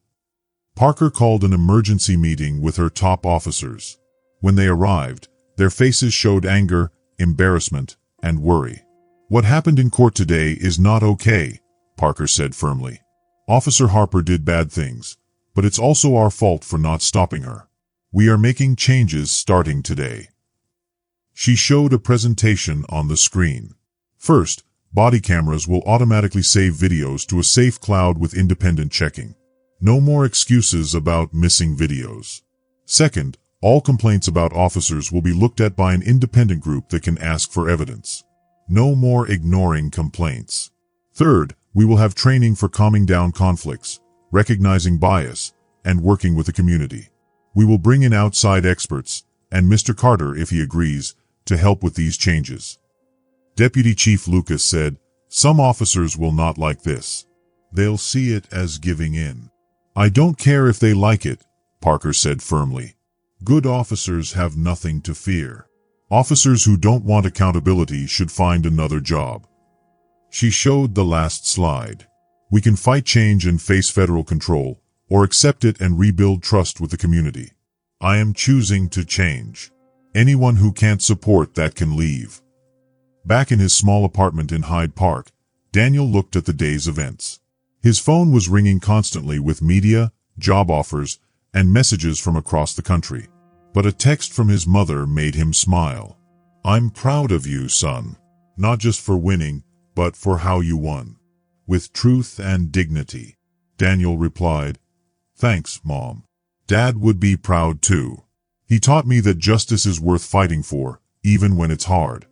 Parker called an emergency meeting with her top officers. When they arrived, their faces showed anger, embarrassment, and worry. What happened in court today is not okay, Parker said firmly. Officer Harper did bad things, but it's also our fault for not stopping her. We are making changes starting today. She showed a presentation on the screen. First, body cameras will automatically save videos to a safe cloud with independent checking. No more excuses about missing videos. Second, all complaints about officers will be looked at by an independent group that can ask for evidence. No more ignoring complaints. Third, we will have training for calming down conflicts, recognizing bias, and working with the community. We will bring in outside experts, and Mr. Carter, if he agrees, to help with these changes. Deputy Chief Lucas said, some officers will not like this. They'll see it as giving in. I don't care if they like it, Parker said firmly. Good officers have nothing to fear. Officers who don't want accountability should find another job. She showed the last slide. We can fight change and face federal control, or accept it and rebuild trust with the community. I am choosing to change. Anyone who can't support that can leave. Back in his small apartment in Hyde Park, Daniel looked at the day's events. His phone was ringing constantly with media, job offers, and messages from across the country. But a text from his mother made him smile. I'm proud of you, son. Not just for winning, but for how you won. With truth and dignity. Daniel replied, Thanks, Mom. Dad would be proud too. He taught me that justice is worth fighting for, even when it's hard.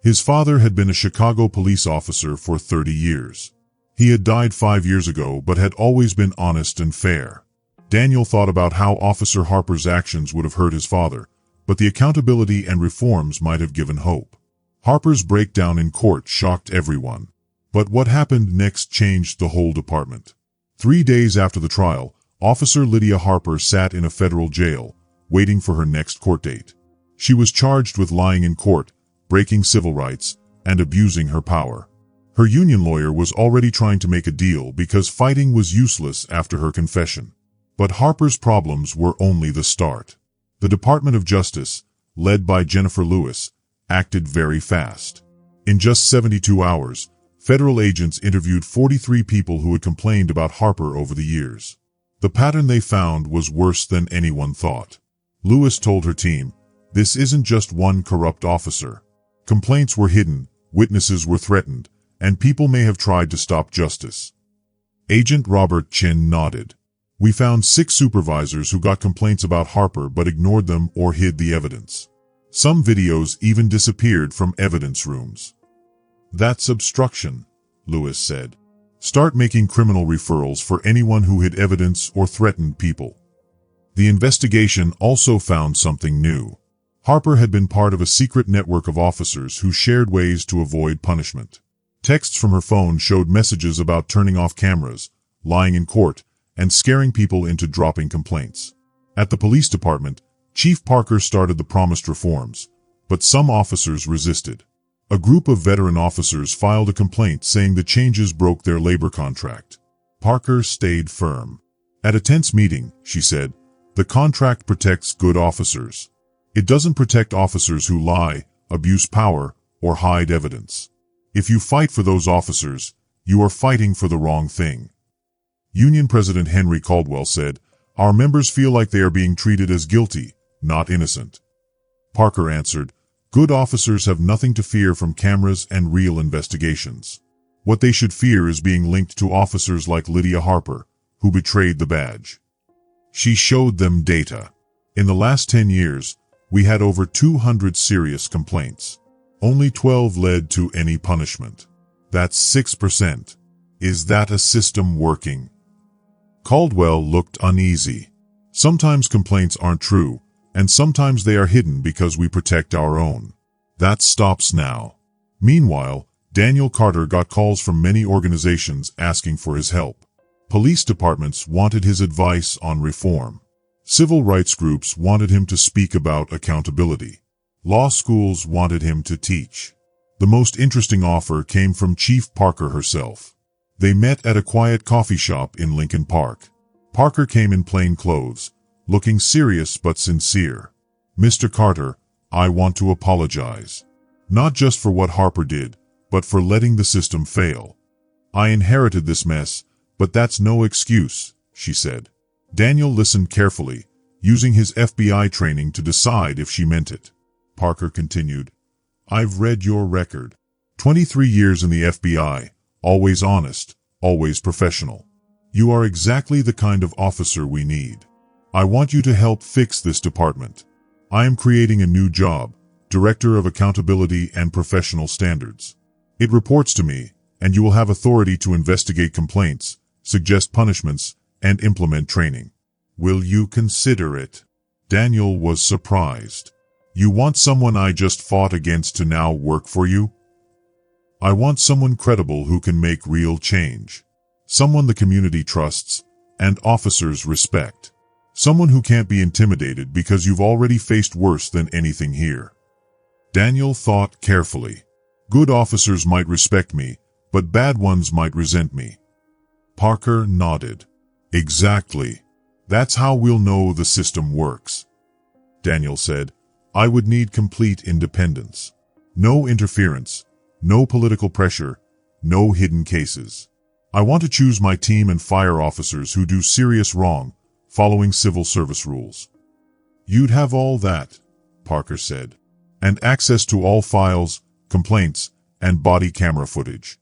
His father had been a Chicago police officer for 30 years. He had died 5 years ago but had always been honest and fair. Daniel thought about how Officer Harper's actions would have hurt his father, but the accountability and reforms might have given hope. Harper's breakdown in court shocked everyone. But what happened next changed the whole department. 3 days after the trial, Officer Lydia Harper sat in a federal jail, waiting for her next court date. She was charged with lying in court, breaking civil rights, and abusing her power. Her union lawyer was already trying to make a deal because fighting was useless after her confession. But Harper's problems were only the start. The Department of Justice, led by Jennifer Lewis, acted very fast. In just 72 hours, federal agents interviewed 43 people who had complained about Harper over the years. The pattern they found was worse than anyone thought. Lewis told her team, this isn't just one corrupt officer. Complaints were hidden, witnesses were threatened, and people may have tried to stop justice. Agent Robert Chin nodded. We found 6 supervisors who got complaints about Harper but ignored them or hid the evidence. Some videos even disappeared from evidence rooms. That's obstruction, Lewis said. Start making criminal referrals for anyone who hid evidence or threatened people. The investigation also found something new. Harper had been part of a secret network of officers who shared ways to avoid punishment. Texts from her phone showed messages about turning off cameras, lying in court, and scaring people into dropping complaints. At the police department, Chief Parker started the promised reforms, but some officers resisted. A group of veteran officers filed a complaint saying the changes broke their labor contract. Parker stayed firm. At a tense meeting, she said, the contract protects good officers. It doesn't protect officers who lie, abuse power, or hide evidence. If you fight for those officers, you are fighting for the wrong thing. Union President Henry Caldwell said, our members feel like they are being treated as guilty, not innocent. Parker answered, good officers have nothing to fear from cameras and real investigations. What they should fear is being linked to officers like Lydia Harper, who betrayed the badge. She showed them data. In the last 10 years, we had over 200 serious complaints. Only 12 led to any punishment. That's 6%. Is that a system working? Caldwell looked uneasy. Sometimes complaints aren't true, and sometimes they are hidden because we protect our own. That stops now. Meanwhile, Daniel Carter got calls from many organizations asking for his help. Police departments wanted his advice on reform. Civil rights groups wanted him to speak about accountability. Law schools wanted him to teach. The most interesting offer came from Chief Parker herself. They met at a quiet coffee shop in Lincoln Park. Parker came in plain clothes, looking serious but sincere. "Mr. Carter, I want to apologize. Not just for what Harper did, but for letting the system fail. I inherited this mess, but that's no excuse," she said. Daniel listened carefully, using his FBI training to decide if she meant it. Parker continued, "I've read your record. 23 years in the FBI, always honest, always professional. You are exactly the kind of officer we need. I want you to help fix this department. I am creating a new job, Director of Accountability and Professional Standards. It reports to me, and you will have authority to investigate complaints, suggest punishments, and implement training. Will you consider it?" Daniel was surprised. "You want someone I just fought against to now work for you?" "I want someone credible who can make real change. Someone the community trusts, and officers respect. Someone who can't be intimidated because you've already faced worse than anything here." Daniel thought carefully. "Good officers might respect me, but bad ones might resent me." Parker nodded. "Exactly. That's how we'll know the system works." Daniel said, "I would need complete independence. No interference, no political pressure, no hidden cases. I want to choose my team and fire officers who do serious wrong, following civil service rules." "You'd have all that," Parker said, "and access to all files, complaints, and body camera footage."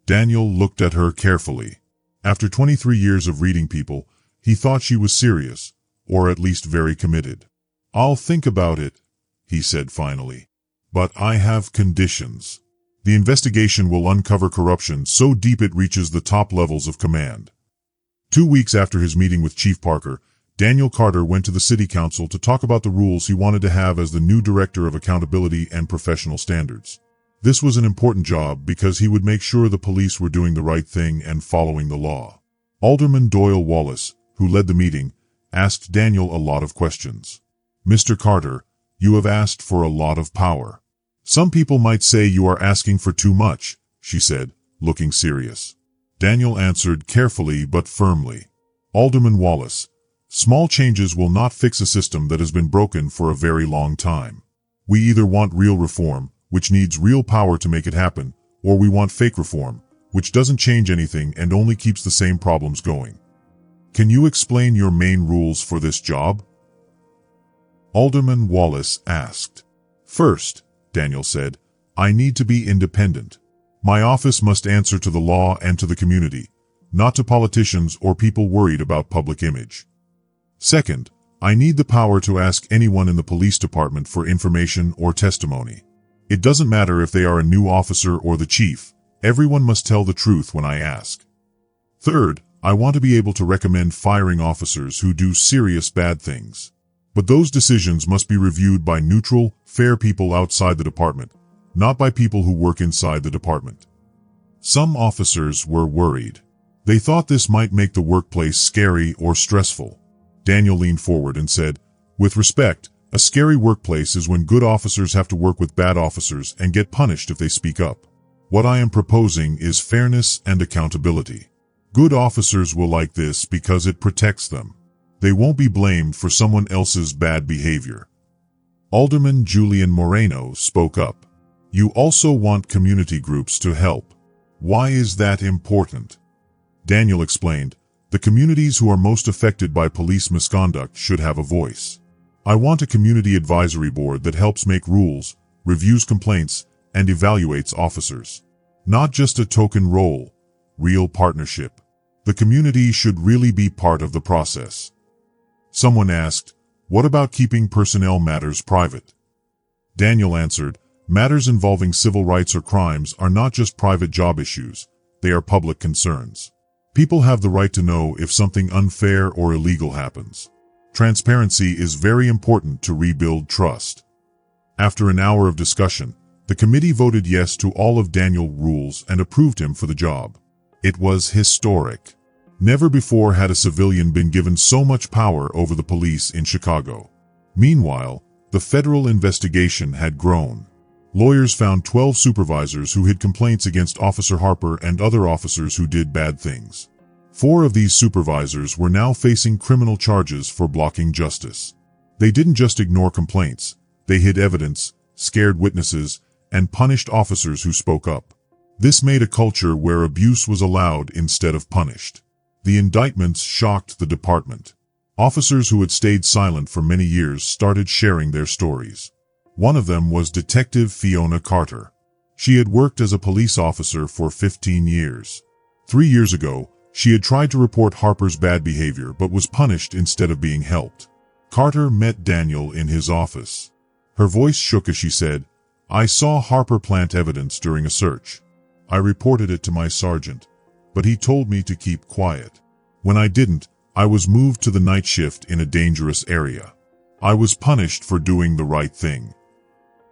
Daniel looked at her carefully. After 23 years of reading people, he thought she was serious, or at least very committed. "I'll think about it," he said finally. "But I have conditions. The investigation will uncover corruption so deep it reaches the top levels of command." 2 weeks after his meeting with Chief Parker, Daniel Carter went to the city council to talk about the rules he wanted to have as the new Director of Accountability and Professional Standards. This was an important job because he would make sure the police were doing the right thing and following the law. Alderman Doyle Wallace, who led the meeting, asked Daniel a lot of questions. "Mr. Carter, you have asked for a lot of power. Some people might say you are asking for too much," she said, looking serious. Daniel answered carefully but firmly. "Alderman Wallace, small changes will not fix a system that has been broken for a very long time. We either want real reform, which needs real power to make it happen, or we want fake reform, which doesn't change anything and only keeps the same problems going. Can you explain your main rules for this job?" Alderman Wallace asked. "First," Daniel said, "I need to be independent. My office must answer to the law and to the community, not to politicians or people worried about public image. Second, I need the power to ask anyone in the police department for information or testimony. It doesn't matter if they are a new officer or the chief, everyone must tell the truth when I ask. Third, I want to be able to recommend firing officers who do serious bad things. But those decisions must be reviewed by neutral, fair people outside the department, not by people who work inside the department." Some officers were worried. They thought this might make the workplace scary or stressful. Daniel leaned forward and said, "With respect, a scary workplace is when good officers have to work with bad officers and get punished if they speak up. What I am proposing is fairness and accountability. Good officers will like this because it protects them. They won't be blamed for someone else's bad behavior." Alderman Julian Moreno spoke up. "You also want community groups to help. Why is that important?" Daniel explained, "The communities who are most affected by police misconduct should have a voice. I want a community advisory board that helps make rules, reviews complaints, and evaluates officers. Not just a token role, real partnership. The community should really be part of the process." Someone asked, "What about keeping personnel matters private?" Daniel answered, "Matters involving civil rights or crimes are not just private job issues, they are public concerns. People have the right to know if something unfair or illegal happens. Transparency is very important to rebuild trust." After an hour of discussion, the committee voted yes to all of Daniel's rules and approved him for the job. It was historic. Never before had a civilian been given so much power over the police in Chicago. Meanwhile, the federal investigation had grown. Lawyers found 12 supervisors who hid complaints against Officer Harper and other officers who did bad things. 4 of these supervisors were now facing criminal charges for blocking justice. They didn't just ignore complaints, they hid evidence, scared witnesses, and punished officers who spoke up. This made a culture where abuse was allowed instead of punished. The indictments shocked the department. Officers who had stayed silent for many years started sharing their stories. One of them was Detective Fiona Carter. She had worked as a police officer for 15 years. 3 years ago, she had tried to report Harper's bad behavior but was punished instead of being helped. Carter met Daniel in his office. Her voice shook as she said, "I saw Harper plant evidence during a search. I reported it to my sergeant, but he told me to keep quiet. When I didn't, I was moved to the night shift in a dangerous area. I was punished for doing the right thing."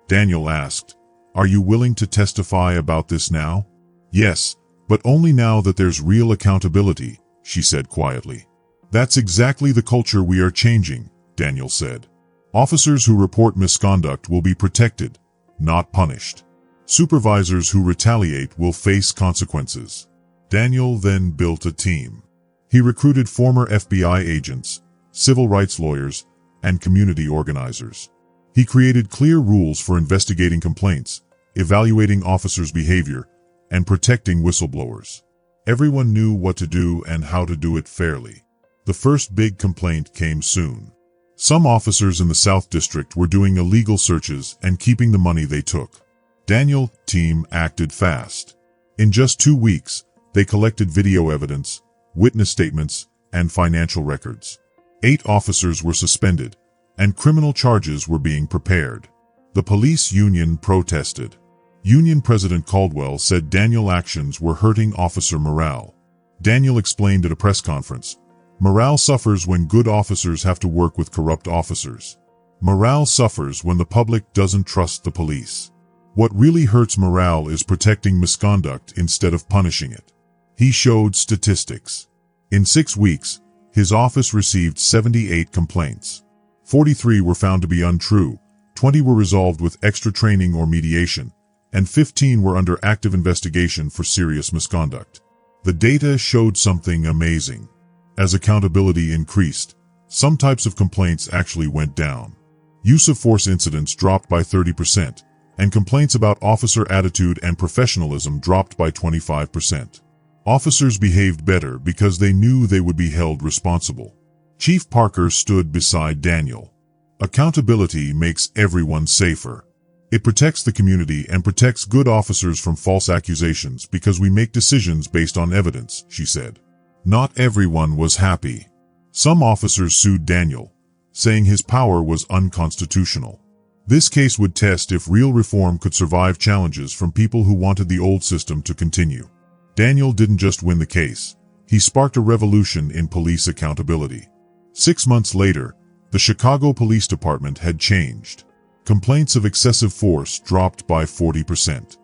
Daniel asked, "Are you willing to testify about this now?" "Yes, but only now that there's real accountability," she said quietly. "That's exactly the culture we are changing," Daniel said. "Officers who report misconduct will be protected, not punished. Supervisors who retaliate will face consequences." Daniel then built a team. He recruited former FBI agents, civil rights lawyers, and community organizers. He created clear rules for investigating complaints, evaluating officers' behavior, and protecting whistleblowers. Everyone knew what to do and how to do it fairly. The first big complaint came soon. Some officers in the South District were doing illegal searches and keeping the money they took. Daniel's team acted fast. In just 2 weeks, they collected video evidence, witness statements, and financial records. 8 officers were suspended, and criminal charges were being prepared. The police union protested. Union President Caldwell said Daniel's actions were hurting officer morale. Daniel explained at a press conference, "Morale suffers when good officers have to work with corrupt officers. Morale suffers when the public doesn't trust the police. What really hurts morale is protecting misconduct instead of punishing it." He showed statistics. In 6 weeks, his office received 78 complaints. 43 were found to be untrue, 20 were resolved with extra training or mediation, and 15 were under active investigation for serious misconduct. The data showed something amazing. As accountability increased, some types of complaints actually went down. Use of force incidents dropped by 30%, and complaints about officer attitude and professionalism dropped by 25%. Officers behaved better because they knew they would be held responsible. Chief Parker stood beside Daniel. "Accountability makes everyone safer. It protects the community and protects good officers from false accusations because we make decisions based on evidence," she said. Not everyone was happy. Some officers sued Daniel, saying his power was unconstitutional. This case would test if real reform could survive challenges from people who wanted the old system to continue. Daniel didn't just win the case. He sparked a revolution in police accountability. 6 months later, the Chicago Police Department had changed. Complaints of excessive force dropped by 40%.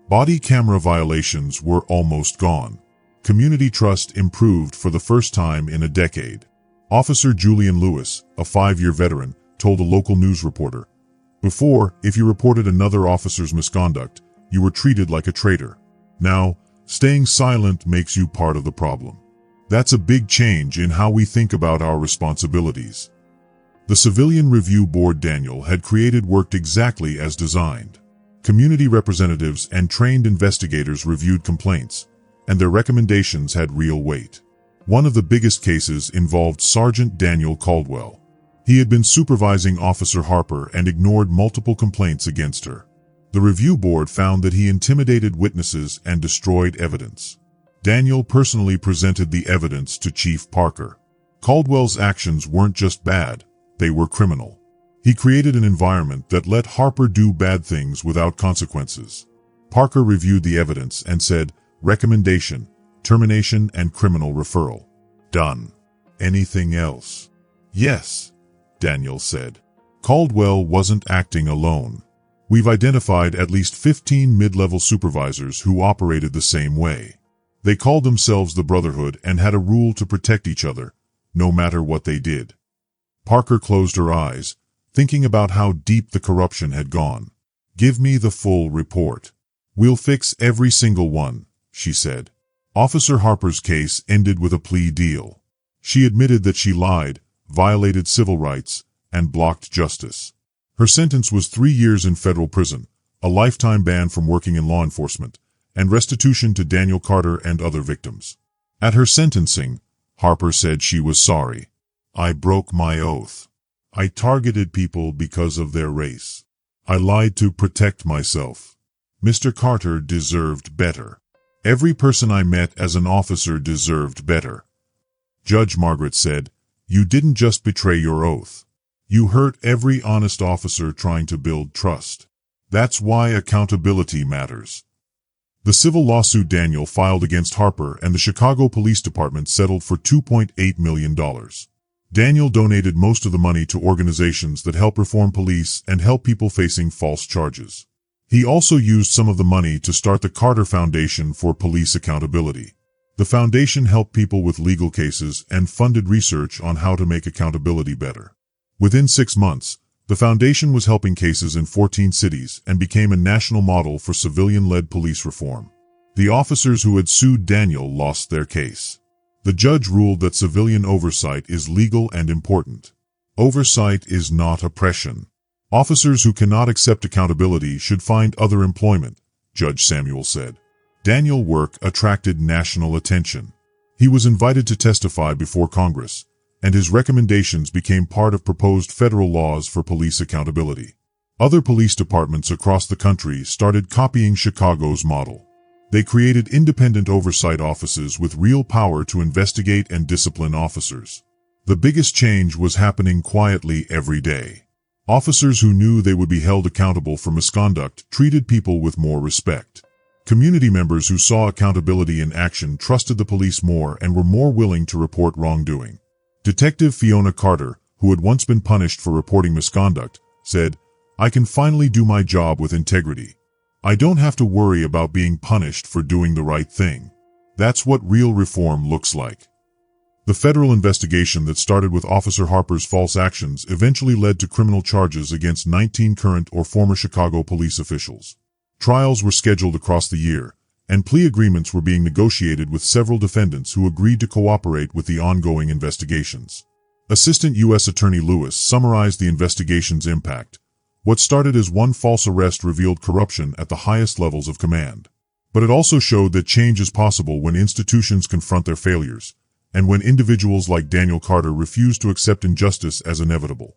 Body camera violations were almost gone. Community trust improved for the first time in a decade. Officer Julian Lewis, a 5-year veteran, told a local news reporter, "Before, if you reported another officer's misconduct, you were treated like a traitor. Now, staying silent makes you part of the problem." That's a big change in how we think about our responsibilities. The Civilian Review Board Daniel had created worked exactly as designed. Community representatives and trained investigators reviewed complaints, and their recommendations had real weight. One of the biggest cases involved Sergeant Daniel Caldwell. He had been supervising Officer Harper and ignored multiple complaints against her. The review board found that he intimidated witnesses and destroyed evidence. Daniel personally presented the evidence to Chief Parker. Caldwell's actions weren't just bad, they were criminal. He created an environment that let Harper do bad things without consequences. Parker reviewed the evidence and said, "Recommendation, termination, and criminal referral. Done." "Anything else?" "Yes," Daniel said. Caldwell wasn't acting alone. "We've identified at least 15 mid-level supervisors who operated the same way. They called themselves the Brotherhood and had a rule to protect each other, no matter what they did. Parker closed her eyes, thinking about how deep the corruption had gone. "Give me the full report. We'll fix every single one," she said. Officer Harper's case ended with a plea deal. She admitted that she lied, violated civil rights, and blocked justice. Her sentence was 3 years in federal prison, a lifetime ban from working in law enforcement, and restitution to Daniel Carter and other victims. At her sentencing, Harper said she was sorry. "I broke my oath. I targeted people because of their race. I lied to protect myself. Mr. Carter deserved better. Every person I met as an officer deserved better." Judge Margaret said, "You didn't just betray your oath. You hurt every honest officer trying to build trust. That's why accountability matters." The civil lawsuit Daniel filed against Harper and the Chicago Police Department settled for $2.8 million. Daniel donated most of the money to organizations that help reform police and help people facing false charges. He also used some of the money to start the Carter Foundation for Police Accountability. The foundation helped people with legal cases and funded research on how to make accountability better. Within 6 months, the foundation was helping cases in 14 cities and became a national model for civilian-led police reform. The officers who had sued Daniel lost their case. The judge ruled that civilian oversight is legal and important. Oversight is not oppression. Officers who cannot accept accountability should find other employment, Judge Samuel said. Daniel's work attracted national attention. He was invited to testify before Congress, and his recommendations became part of proposed federal laws for police accountability. Other police departments across the country started copying Chicago's model. They created independent oversight offices with real power to investigate and discipline officers. The biggest change was happening quietly every day. Officers who knew they would be held accountable for misconduct treated people with more respect. Community members who saw accountability in action trusted the police more and were more willing to report wrongdoing. Detective Fiona Carter, who had once been punished for reporting misconduct, said, "I can finally do my job with integrity. I don't have to worry about being punished for doing the right thing." That's what real reform looks like. The federal investigation that started with Officer Harper's false actions eventually led to criminal charges against 19 current or former Chicago police officials. Trials were scheduled across the year, and plea agreements were being negotiated with several defendants who agreed to cooperate with the ongoing investigations. Assistant U.S. Attorney Lewis summarized the investigation's impact. What started as one false arrest revealed corruption at the highest levels of command. But it also showed that change is possible when institutions confront their failures, and when individuals like Daniel Carter refuse to accept injustice as inevitable.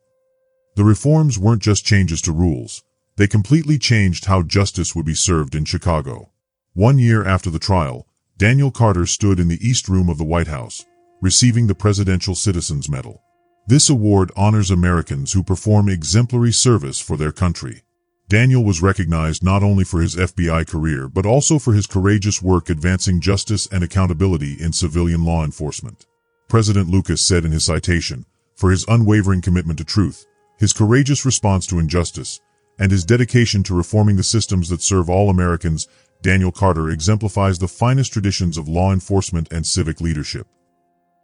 The reforms weren't just changes to rules. They completely changed how justice would be served in Chicago. 1 year after the trial, Daniel Carter stood in the East Room of the White House, receiving the Presidential Citizens Medal. This award honors Americans who perform exemplary service for their country. Daniel was recognized not only for his FBI career but also for his courageous work advancing justice and accountability in civilian law enforcement. President Lucas said in his citation, "For his unwavering commitment to truth, his courageous response to injustice, and his dedication to reforming the systems that serve all Americans, Daniel Carter exemplifies the finest traditions of law enforcement and civic leadership."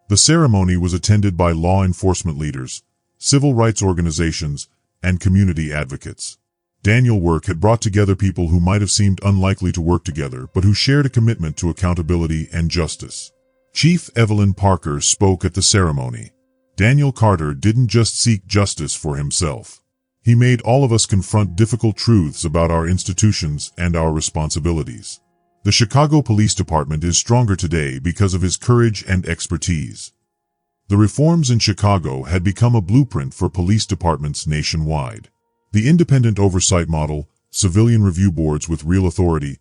The ceremony was attended by law enforcement leaders, civil rights organizations, and community advocates. Daniel's work had brought together people who might have seemed unlikely to work together but who shared a commitment to accountability and justice. Chief Evelyn Parker spoke at the ceremony. Daniel Carter didn't just seek justice for himself. He made all of us confront difficult truths about our institutions and our responsibilities. The Chicago Police Department is stronger today because of his courage and expertise. The reforms in Chicago had become a blueprint for police departments nationwide. The independent oversight model, civilian review boards with real authority,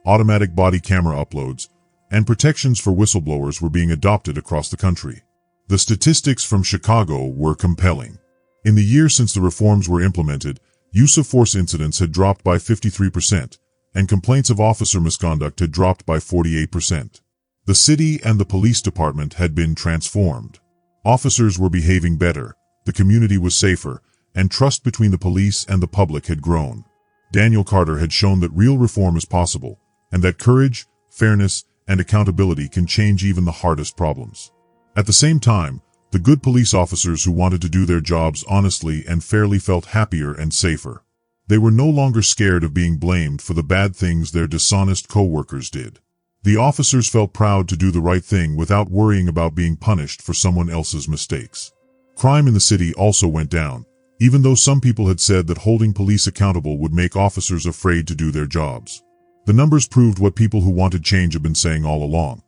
automatic body camera uploads, and protections for whistleblowers were being adopted across the country. The statistics from Chicago were compelling. In the year since the reforms were implemented, use of force incidents had dropped by 53%, and complaints of officer misconduct had dropped by 48%. The city and the police department had been transformed. Officers were behaving better, the community was safer, and trust between the police and the public had grown. Daniel Carter had shown that real reform is possible, and that courage, fairness, and accountability can change even the hardest problems. At the same time, the good police officers who wanted to do their jobs honestly and fairly felt happier and safer. They were no longer scared of being blamed for the bad things their dishonest co-workers did. The officers felt proud to do the right thing without worrying about being punished for someone else's mistakes. Crime in the city also went down, even though some people had said that holding police accountable would make officers afraid to do their jobs. The numbers proved what people who wanted change have been saying all along.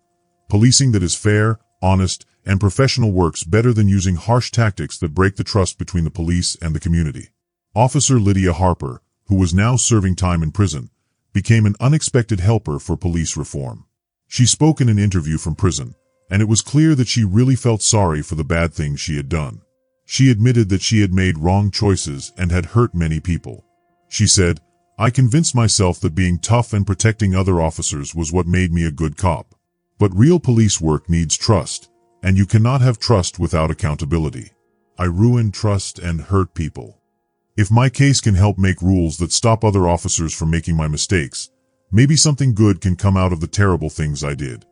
Policing that is fair, honest, and professional works better than using harsh tactics that break the trust between the police and the community. Officer Lydia Harper, who was now serving time in prison, became an unexpected helper for police reform. She spoke in an interview from prison, and it was clear that she really felt sorry for the bad things she had done. She admitted that she had made wrong choices and had hurt many people. She said, "I convinced myself that being tough and protecting other officers was what made me a good cop. But real police work needs trust, and you cannot have trust without accountability. I ruined trust and hurt people. If my case can help make rules that stop other officers from making my mistakes, maybe something good can come out of the terrible things I did."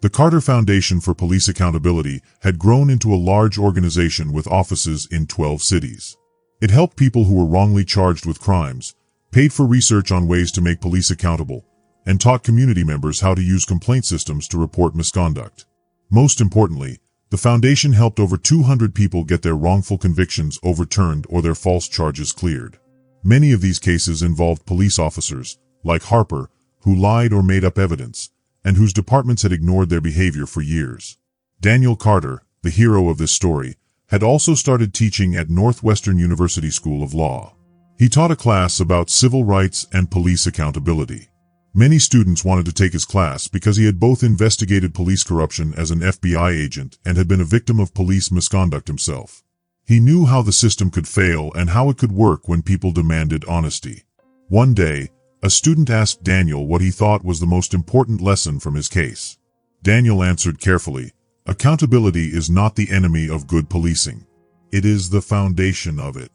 The Carter Foundation for Police Accountability had grown into a large organization with offices in 12 cities. It helped people who were wrongly charged with crimes, paid for research on ways to make police accountable, and taught community members how to use complaint systems to report misconduct. Most importantly, the foundation helped over 200 people get their wrongful convictions overturned or their false charges cleared. Many of these cases involved police officers, like Harper, who lied or made up evidence, and whose departments had ignored their behavior for years. Daniel Carter, the hero of this story, had also started teaching at Northwestern University School of Law. He taught a class about civil rights and police accountability. Many students wanted to take his class because he had both investigated police corruption as an FBI agent and had been a victim of police misconduct himself. He knew how the system could fail and how it could work when people demanded honesty. One day, a student asked Daniel what he thought was the most important lesson from his case. Daniel answered carefully, "Accountability is not the enemy of good policing. It is the foundation of it."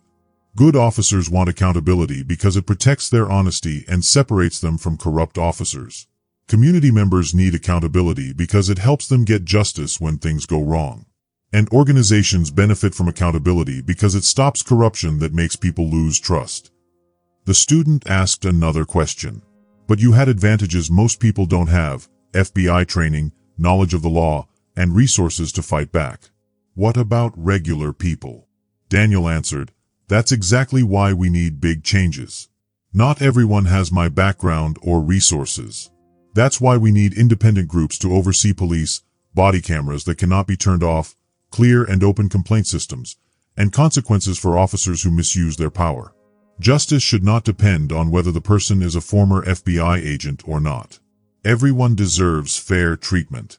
Good officers want accountability because it protects their honesty and separates them from corrupt officers. Community members need accountability because it helps them get justice when things go wrong. And organizations benefit from accountability because it stops corruption that makes people lose trust. The student asked another question. "But you had advantages most people don't have: FBI training, knowledge of the law, and resources to fight back. What about regular people?" Daniel answered, "That's exactly why we need big changes. Not everyone has my background or resources. That's why we need independent groups to oversee police, body cameras that cannot be turned off, clear and open complaint systems, and consequences for officers who misuse their power. Justice should not depend on whether the person is a former FBI agent or not. Everyone deserves fair treatment."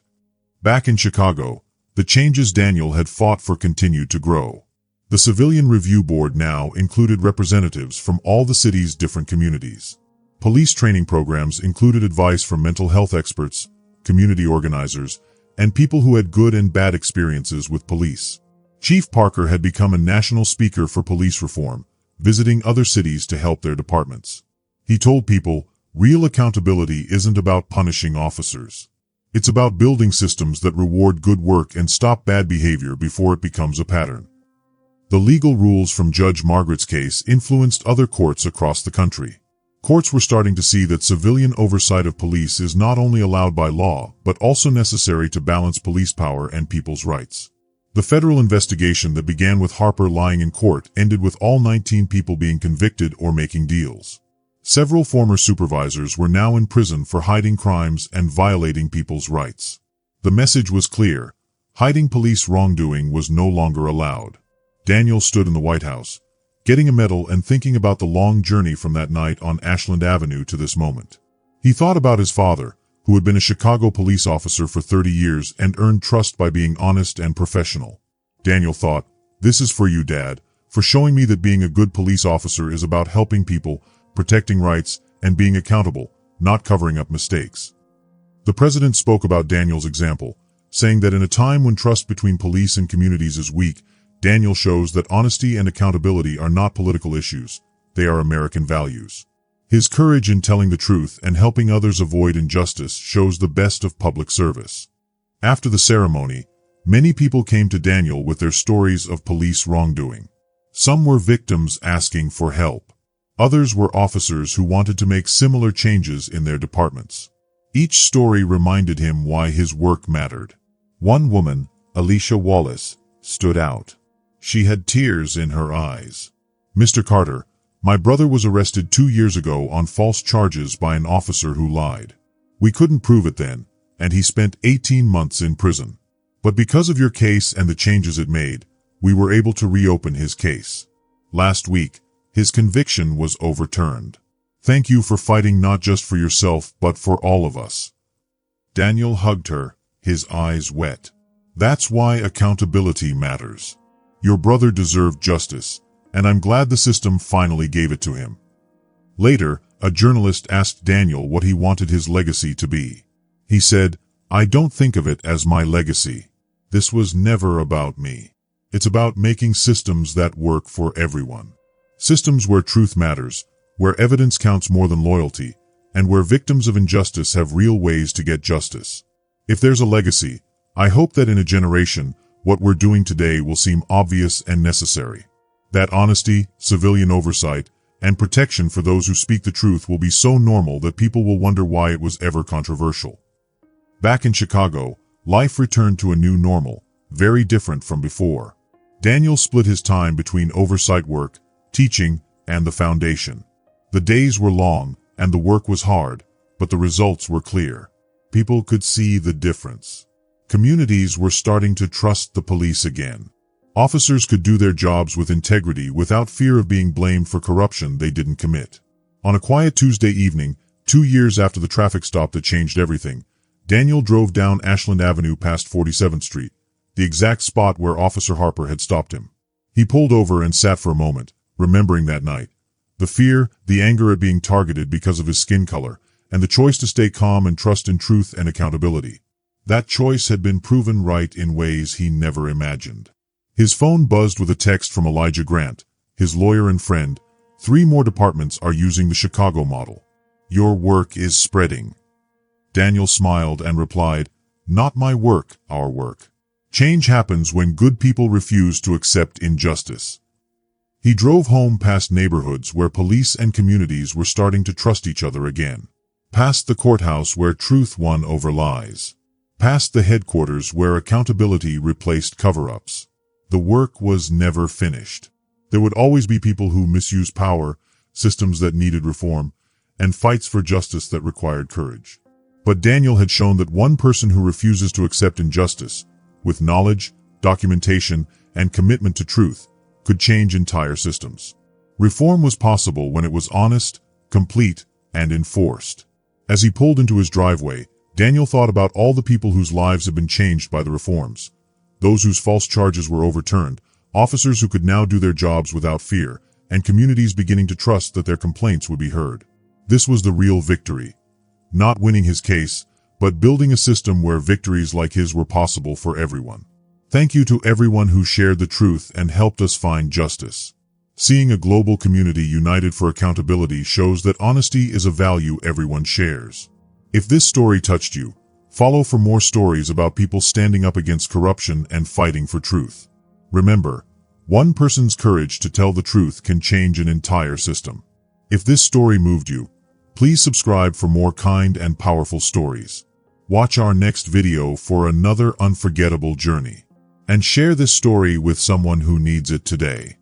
Back in Chicago, the changes Daniel had fought for continued to grow. The Civilian Review Board now included representatives from all the city's different communities. Police training programs included advice from mental health experts, community organizers, and people who had good and bad experiences with police. Chief Parker had become a national speaker for police reform, visiting other cities to help their departments. He told people, "Real accountability isn't about punishing officers. It's about building systems that reward good work and stop bad behavior before it becomes a pattern." The legal rules from Judge Margaret's case influenced other courts across the country. Courts were starting to see that civilian oversight of police is not only allowed by law, but also necessary to balance police power and people's rights. The federal investigation that began with Harper lying in court ended with all 19 people being convicted or making deals. Several former supervisors were now in prison for hiding crimes and violating people's rights. The message was clear: hiding police wrongdoing was no longer allowed. Daniel stood in the White House, getting a medal and thinking about the long journey from that night on Ashland Avenue to this moment. He thought about his father, who had been a Chicago police officer for 30 years and earned trust by being honest and professional. Daniel thought, "This is for you, Dad, for showing me that being a good police officer is about helping people, protecting rights, and being accountable, not covering up mistakes." The president spoke about Daniel's example, saying that in a time when trust between police and communities is weak, Daniel shows that honesty and accountability are not political issues, they are American values. His courage in telling the truth and helping others avoid injustice shows the best of public service. After the ceremony, many people came to Daniel with their stories of police wrongdoing. Some were victims asking for help. Others were officers who wanted to make similar changes in their departments. Each story reminded him why his work mattered. One woman, Alicia Wallace, stood out. She had tears in her eyes. "Mr. Carter, my brother was arrested 2 years ago on false charges by an officer who lied. We couldn't prove it then, and he spent 18 months in prison. But because of your case and the changes it made, we were able to reopen his case. Last week, his conviction was overturned. Thank you for fighting not just for yourself but for all of us." Daniel hugged her, his eyes wet. That's why accountability matters. Your brother deserved justice, and I'm glad the system finally gave it to him. Later, a journalist asked Daniel what he wanted his legacy to be. He said, "I don't think of it as my legacy. This was never about me. It's about making systems that work for everyone. Systems where truth matters, where evidence counts more than loyalty, and where victims of injustice have real ways to get justice. If there's a legacy, I hope that in a generation, what we're doing today will seem obvious and necessary. That honesty, civilian oversight, and protection for those who speak the truth will be so normal that people will wonder why it was ever controversial." Back in Chicago, life returned to a new normal, very different from before. Daniel split his time between oversight work, teaching, and the foundation. The days were long, and the work was hard, but the results were clear. People could see the difference. Communities were starting to trust the police again. Officers could do their jobs with integrity without fear of being blamed for corruption they didn't commit. On a quiet Tuesday evening, 2 years after the traffic stop that changed everything, Daniel drove down Ashland Avenue past 47th Street, the exact spot where Officer Harper had stopped him. He pulled over and sat for a moment, remembering that night. The fear, the anger at being targeted because of his skin color, and the choice to stay calm and trust in truth and accountability. That choice had been proven right in ways he never imagined. His phone buzzed with a text from Elijah Grant, his lawyer and friend. 3 more departments are using the Chicago model. Your work is spreading. Daniel smiled and replied, "Not my work, our work." Change happens when good people refuse to accept injustice. He drove home past neighborhoods where police and communities were starting to trust each other again. Past the courthouse where truth won over lies. Past the headquarters where accountability replaced cover-ups. The work was never finished. There would always be people who misused power, systems that needed reform, and fights for justice that required courage. But Daniel had shown that one person who refuses to accept injustice, with knowledge, documentation, and commitment to truth, could change entire systems. Reform was possible when it was honest, complete, and enforced. As he pulled into his driveway, Daniel thought about all the people whose lives had been changed by the reforms. Those whose false charges were overturned, officers who could now do their jobs without fear, and communities beginning to trust that their complaints would be heard. This was the real victory. Not winning his case, but building a system where victories like his were possible for everyone. Thank you to everyone who shared the truth and helped us find justice. Seeing a global community united for accountability shows that honesty is a value everyone shares. If this story touched you, follow for more stories about people standing up against corruption and fighting for truth. Remember, one person's courage to tell the truth can change an entire system. If this story moved you, please subscribe for more kind and powerful stories. Watch our next video for another unforgettable journey. And share this story with someone who needs it today.